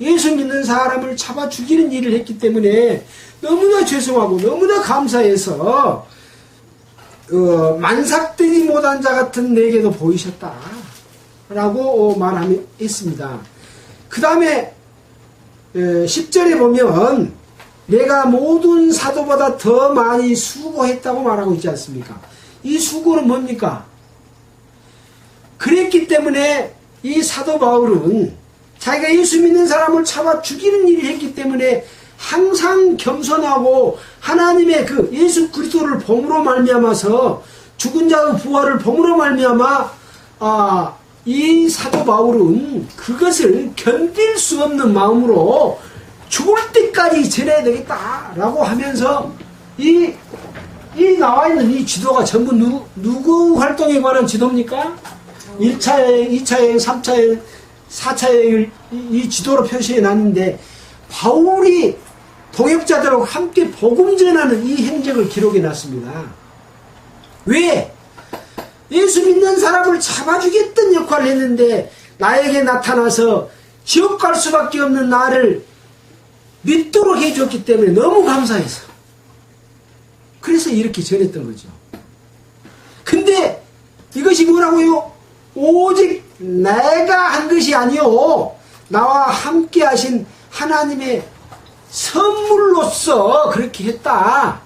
A: 예수 믿는 사람을 잡아 죽이는 일을 했기 때문에 너무나 죄송하고 너무나 감사해서 만삭되지 못한 자 같은 내게도 보이셨다 라고 말했습니다. 그 다음에 10절에 보면 내가 모든 사도보다 더 많이 수고했다고 말하고 있지 않습니까? 이 수고는 뭡니까? 그랬기 때문에 이 사도 바울은 자기가 예수 믿는 사람을 잡아 죽이는 일을 했기 때문에 항상 겸손하고 하나님의 그 예수 그리스도를 봉으로 말미암아서 죽은 자의 부활을 봉으로 말미암아 이 사도 바울은 그것을 견딜 수 없는 마음으로 죽을 때까지 전해야 되겠다라고 하면서 이 나와 있는 이 지도가 전부 누구 활동에 관한 지도입니까? 1차 여행, 2차 여행, 3차 여행, 4차 여행을 이 지도로 표시해 놨는데 바울이 동역자들하고 함께 복음 전하는 이 행적을 기록해 놨습니다. 왜? 예수 믿는 사람을 잡아주겠다는 역할을 했는데 나에게 나타나서 지옥 갈 수밖에 없는 나를 믿도록 해줬기 때문에 너무 감사해서 그래서 이렇게 전했던 거죠. 근데 이것이 뭐라고요? 오직 내가 한 것이 아니요 나와 함께 하신 하나님의 선물로서 그렇게 했다.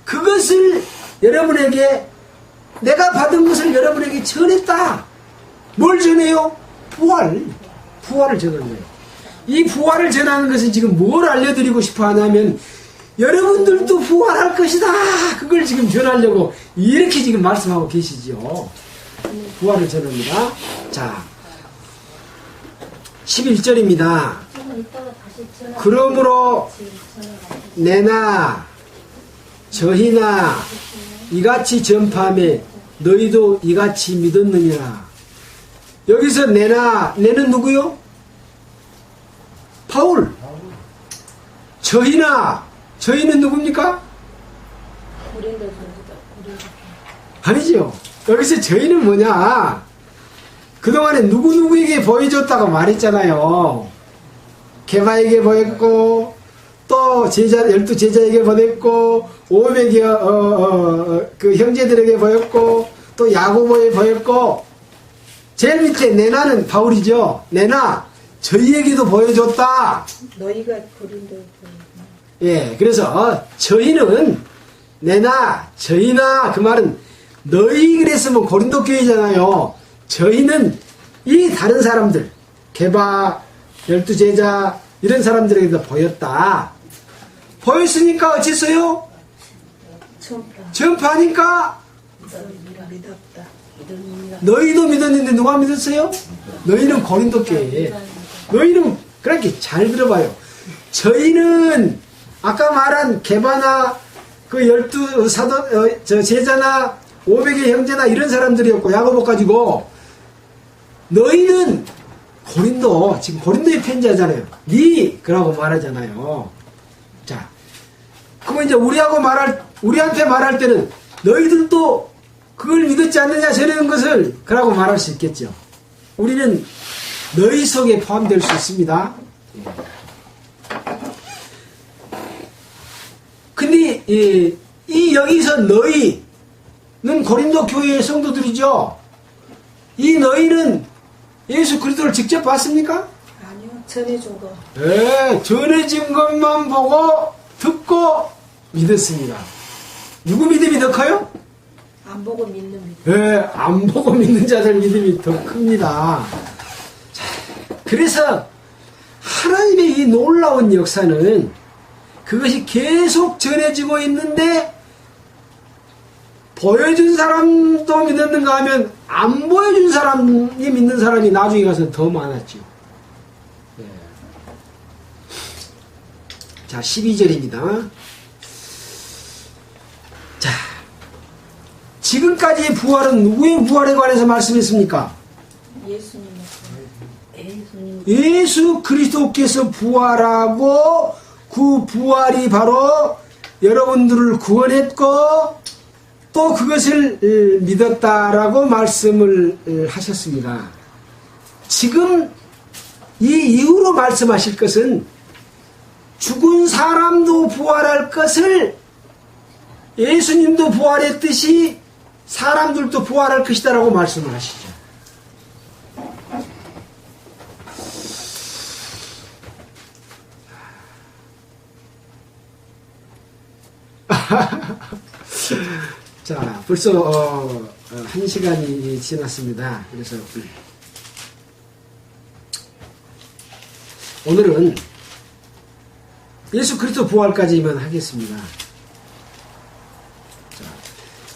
A: 그것을 여러분에게 내가 받은 것을 여러분에게 전했다. 뭘 전해요? 부활을 전하는 거예요. 이 부활을 전하는 것은 지금 뭘 알려드리고 싶어 하냐면 여러분들도 부활할 것이다. 그걸 지금 전하려고 이렇게 지금 말씀하고 계시죠. 부활을 전합니다. 자, 11절입니다. 그러므로 내나 저희나 이같이 전파하며 너희도 이같이 믿었느니라. 여기서 내는 누구요? 바울. 저희는 누굽니까? 아니죠. 여기서 저희는 뭐냐? 그동안에 누구누구에게 보여줬다고 말했잖아요. 게바에게 보였고, 또 12제자에게 보냈고, 500여, 그 형제들에게 보였고, 또 야고보에 보였고, 제일 밑에 내나는 바울이죠. 내나, 저희에게도 보여줬다.
B: 너희가 고린도에
A: 예, 그래서 저희는 내나 저희나 그 말은 너희 그랬으면 고린도 교회잖아요. 저희는 이 다른 사람들 게바 12제자 이런 사람들에게도 보였다. 보였으니까 어쨌어요? 전파하니까
B: 믿었다.
A: 너희도 믿었는데 누가 믿었어요? 너희는 고린도 교회. 너희는 그렇게 잘 들어봐요. 저희는 아까 말한 게바나 그 12 제자나 500의 형제나 이런 사람들이었고 야고보 가지고 너희는 고린도 지금 고린도의 편지하잖아요. 그라고 말하잖아요. 자, 그러면 이제 우리한테 말할 때는 너희들도 그걸 믿었지 않느냐 전하는 것을 그라고 말할 수 있겠죠. 우리는 너희 속에 포함될 수 있습니다. 근데 이 여기서 너희는 고린도 교회의 성도들이죠. 이 너희는 예수 그리스도를 직접 봤습니까?
B: 아니요, 전해준 거.
A: 네, 전해진 것만 보고 듣고 믿었습니다. 누구 믿음이 더 커요?
B: 안 보고 믿는 믿음.
A: 네, 안 보고 믿는 자들 믿음이 더 큽니다. 자, 그래서 하나님의 이 놀라운 역사는 그것이 계속 전해지고 있는데 보여준 사람도 믿었는가 하면 안 보여준 사람이 믿는 사람이 나중에 가서 더 많았죠. 네. 자, 12절입니다. 자, 지금까지의 부활은 누구의 부활에 관해서 말씀했습니까? 예수 그리스도께서 부활하고 그 부활이 바로 여러분들을 구원했고 또 그것을 믿었다라고 말씀을 하셨습니다. 지금 이 이후로 말씀하실 것은 죽은 사람도 부활할 것을 예수님도 부활했듯이 사람들도 부활할 것이다라고 말씀을 하시죠. 자, 벌써 1시간이 지났습니다. 그래서 오늘은 예수 그리스도 부활까지만 하겠습니다. 자,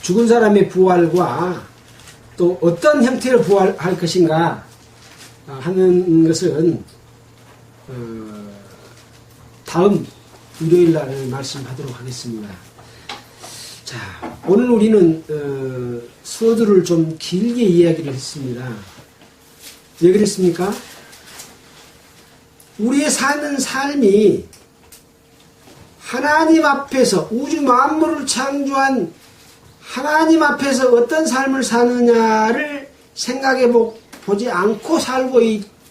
A: 죽은 사람의 부활과 또 어떤 형태로 부활할 것인가 하는 것은 다음 일요일 날 말씀하도록 하겠습니다. 자, 오늘 우리는 서두를 좀 길게 이야기를 했습니다. 왜 그랬습니까? 우리의 사는 삶이 하나님 앞에서 우주 만물을 창조한 하나님 앞에서 어떤 삶을 사느냐를 생각해 보지 않고 살고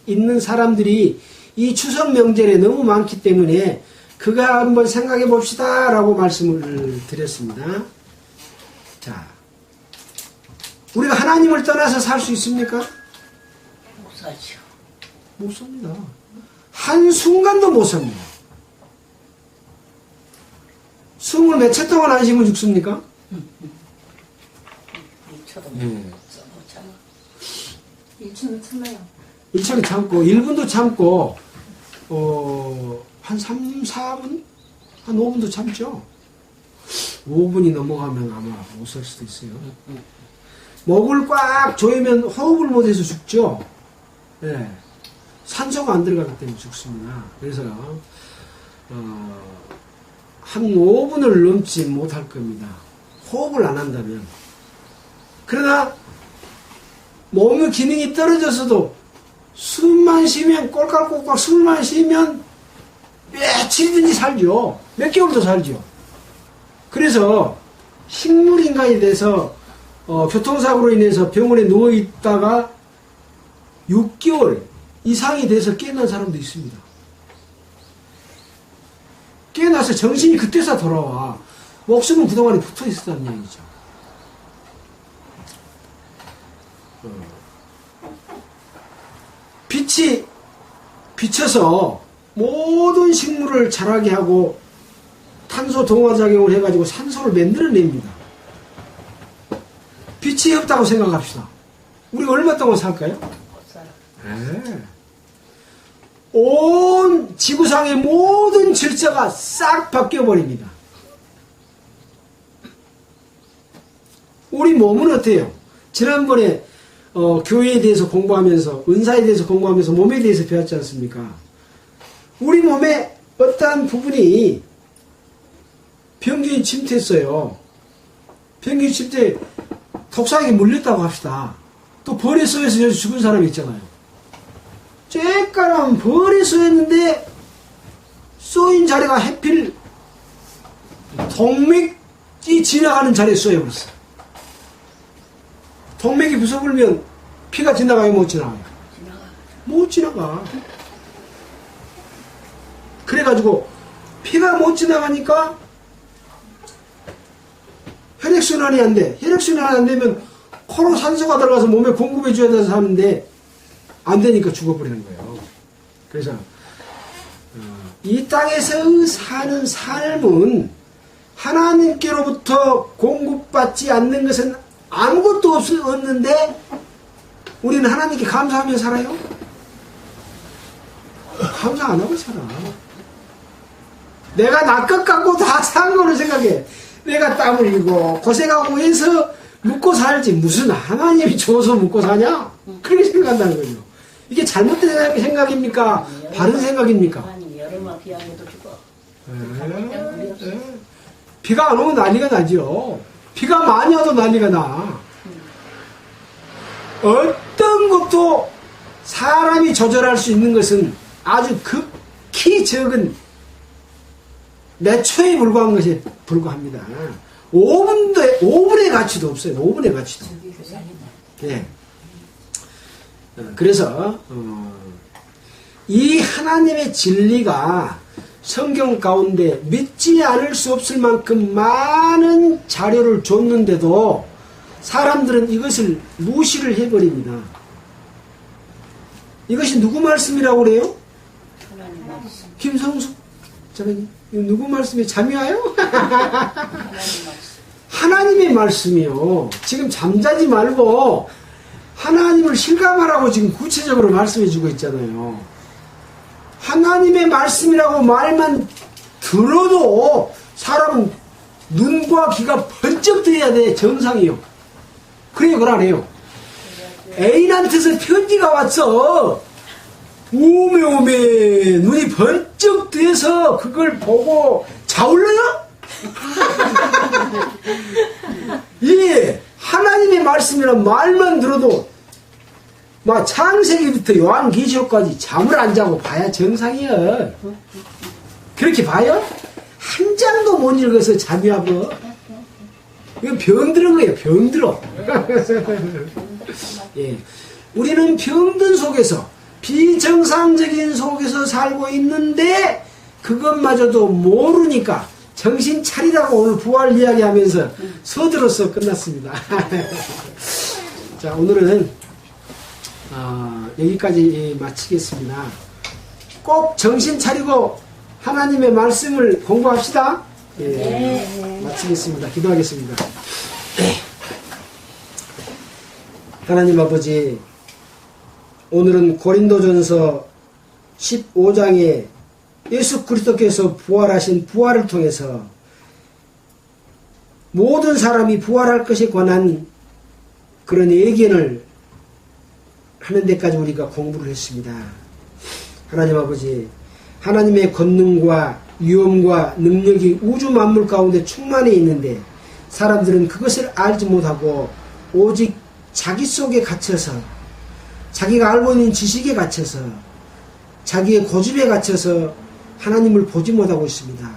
A: 있는 사람들이 이 추석 명절에 너무 많기 때문에 그거 한번 생각해 봅시다 라고 말씀을 드렸습니다. 자, 우리가 하나님을 떠나서 살 수 있습니까?
E: 못 살죠.
A: 못 삽니다. 한순간도 못 삽니다. 숨을 몇 초 동안 안 쉬면 죽습니까?
E: 미쳐도
A: 예.
E: 못 참아.
B: 1초는 참아요.
A: 1초는 참고 1분도 참고 한 3, 4분? 한 5분도 참죠. 5분이 넘어가면 아마 못 살 수도 있어요. 목을 꽉 조이면 호흡을 못해서 죽죠. 예. 산소가 안 들어가기 때문에 죽습니다. 그래서 한 5분을 넘지 못할 겁니다. 호흡을 안 한다면. 그러나 몸의 기능이 떨어져서도 숨만 쉬면 꼴깍꼴깍 숨만 쉬면 며칠이든지 살죠. 몇 개월도 살죠. 그래서 식물인간이 돼서 교통사고로 인해서 병원에 누워있다가 6개월 이상이 돼서 깨어난 사람도 있습니다. 깨어나서 정신이 그때서 돌아와. 목숨은 그동안에 붙어 있었다는 얘기죠. 빛이 비쳐서 모든 식물을 자라게 하고 탄소 동화작용을 해가지고 산소를 만들어냅니다. 빛이 없다고 생각합시다. 우리가 얼마 동안 살까요?
E: 못 살아.
A: 네. 온 지구상의 모든 질서가 싹 바뀌어버립니다. 우리 몸은 어때요? 지난번에 교회에 대해서 공부하면서 은사에 대해서 공부하면서 몸에 대해서 배웠지 않습니까? 우리 몸에 어떠한 부분이 병균이 침투했어요. 병균이 침투해 독사에게 물렸다고 합시다. 또 벌에 쏘여서 죽은 사람이 있잖아요. 쬐까만 벌에 쏘였는데 쏘인 자리가 하필 동맥이 지나가는 자리에 쏘여버렸어요. 동맥이 부숴불면 피가 지나가요, 못 지나가요? 못 지나가. 그래가지고 피가 못 지나가니까 혈액순환이 안 돼. 혈액순환이 안 되면 코로 산소가 들어가서 몸에 공급해줘야 돼서 하는데 안 되니까 죽어버리는 거예요. 그래서 이 땅에서 사는 삶은 하나님께로부터 공급받지 않는 것은 아무것도 없는데 우리는 하나님께 감사하며 살아요? 감사 안 하고 살아. 내가 나 것 갖고 다 산 거를 생각해. 내가 땀 흘리고 고생하고 해서 묵고 살지 무슨 하나님이 줘서 묵고 사냐? 그렇게 생각한다는 거죠. 이게 잘못된 생각입니까? 바른 생각입니까?
E: 아니 여름아 비 안 해도 죽어.
A: 비가 안 오면 난리가 나죠. 비가 많이 와도 난리가 나. 어떤 것도 사람이 조절할 수 있는 것은 아주 극히 적은 몇 초에 불과한 것에 불과합니다. 5분의 가치도 없어요. 5분의 가치도. 예. 그래서 이 하나님의 진리가 성경 가운데 믿지 않을 수 없을 만큼 많은 자료를 줬는데도 사람들은 이것을 무시를 해버립니다. 이것이 누구 말씀이라고 그래요?
E: 하나님 말씀.
A: 김성숙 자매님, 이거 누구 말씀이 잠이와요?
E: 하나님 말씀.
A: 하나님의 말씀이요. 지금 잠자지 말고 하나님을 실감하라고 지금 구체적으로 말씀해주고 있잖아요. 하나님의 말씀이라고 말만 들어도 사람은 눈과 귀가 번쩍 뜨여야 돼. 정상이요. 그래요, 그걸 안 해요. 애인한테서 편지가 왔어. 오메 눈이 번쩍 뜨여서 그걸 보고 자울러요? 예, 하나님의 말씀이란 말만 들어도 뭐 창세기부터 요한계시록까지 잠을 안 자고 봐야 정상이야. 그렇게 봐요? 한 장도 못 읽어서 잠이 와버. 이건 병들은 거예요. 병들어. 예. 우리는 병든 속에서 비정상적인 속에서 살고 있는데 그것마저도 모르니까 정신 차리라고 오늘 부활 이야기하면서 서두로서 끝났습니다. 자, 오늘은 여기까지 마치겠습니다. 꼭 정신 차리고 하나님의 말씀을 공부합시다. 예, 마치겠습니다. 기도하겠습니다. 하나님 아버지, 오늘은 고린도전서 15장에 예수 그리스도께서 부활하신 부활을 통해서 모든 사람이 부활할 것에 관한 그런 예견을 하는 데까지 우리가 공부를 했습니다. 하나님 아버지, 하나님의 권능과 위엄과 능력이 우주 만물 가운데 충만해 있는데 사람들은 그것을 알지 못하고 오직 자기 속에 갇혀서, 자기가 알고 있는 지식에 갇혀서, 자기의 고집에 갇혀서 하나님을 보지 못하고 있습니다.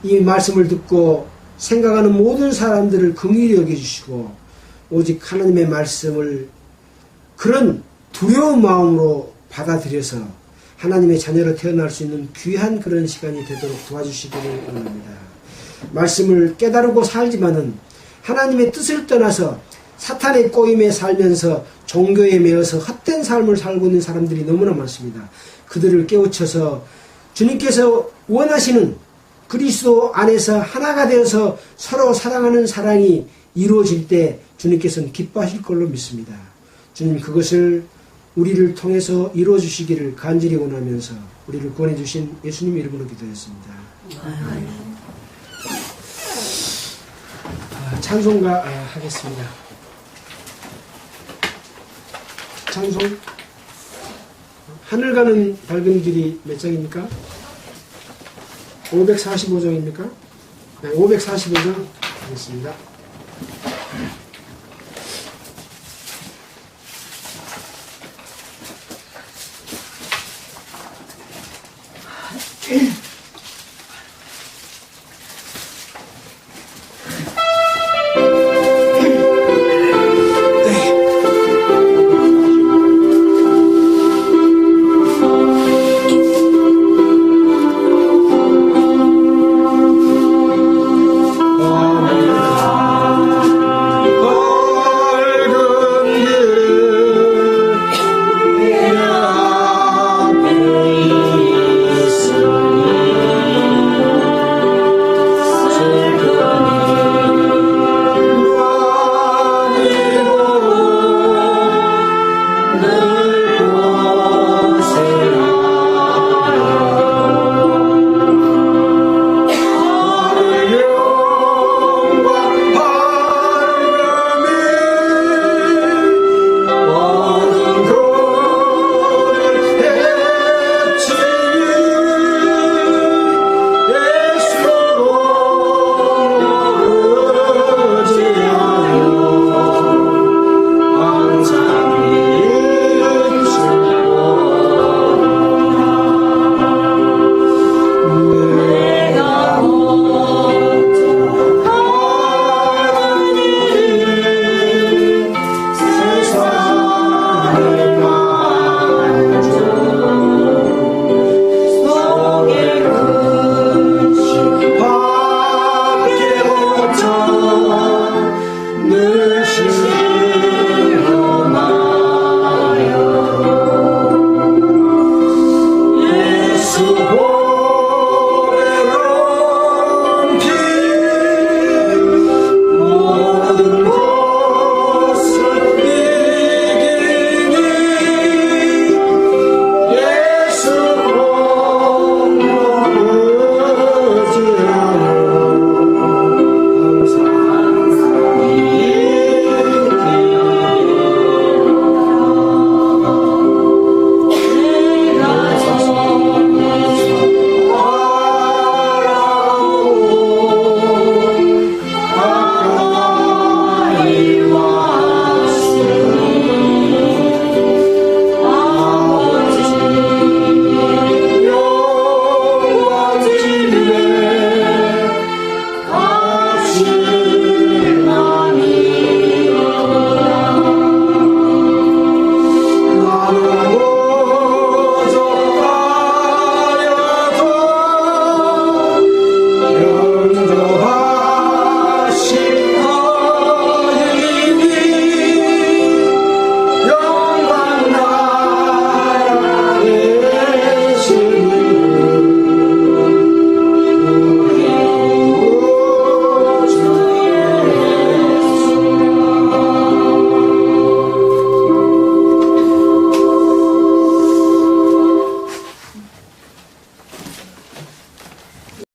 A: 이 말씀을 듣고 생각하는 모든 사람들을 긍휼히 여겨주시고 오직 하나님의 말씀을 그런 두려운 마음으로 받아들여서 하나님의 자녀로 태어날 수 있는 귀한 그런 시간이 되도록 도와주시기를 원합니다. 말씀을 깨달고 살지만은 하나님의 뜻을 떠나서 사탄의 꼬임에 살면서 종교에 매여서 헛된 삶을 살고 있는 사람들이 너무나 많습니다. 그들을 깨우쳐서 주님께서 원하시는 그리스도 안에서 하나가 되어서 서로 사랑하는 사랑이 이루어질 때 주님께서는 기뻐하실 걸로 믿습니다. 주님, 그것을 우리를 통해서 이루어 주시기를 간절히 원하면서 우리를 구원해 주신 예수님 이름으로 기도했습니다. 찬송가 하겠습니다. 찬송. 하늘 가는 밝은 길이 몇 장입니까? 545장입니까? 네, 545장 하겠습니다.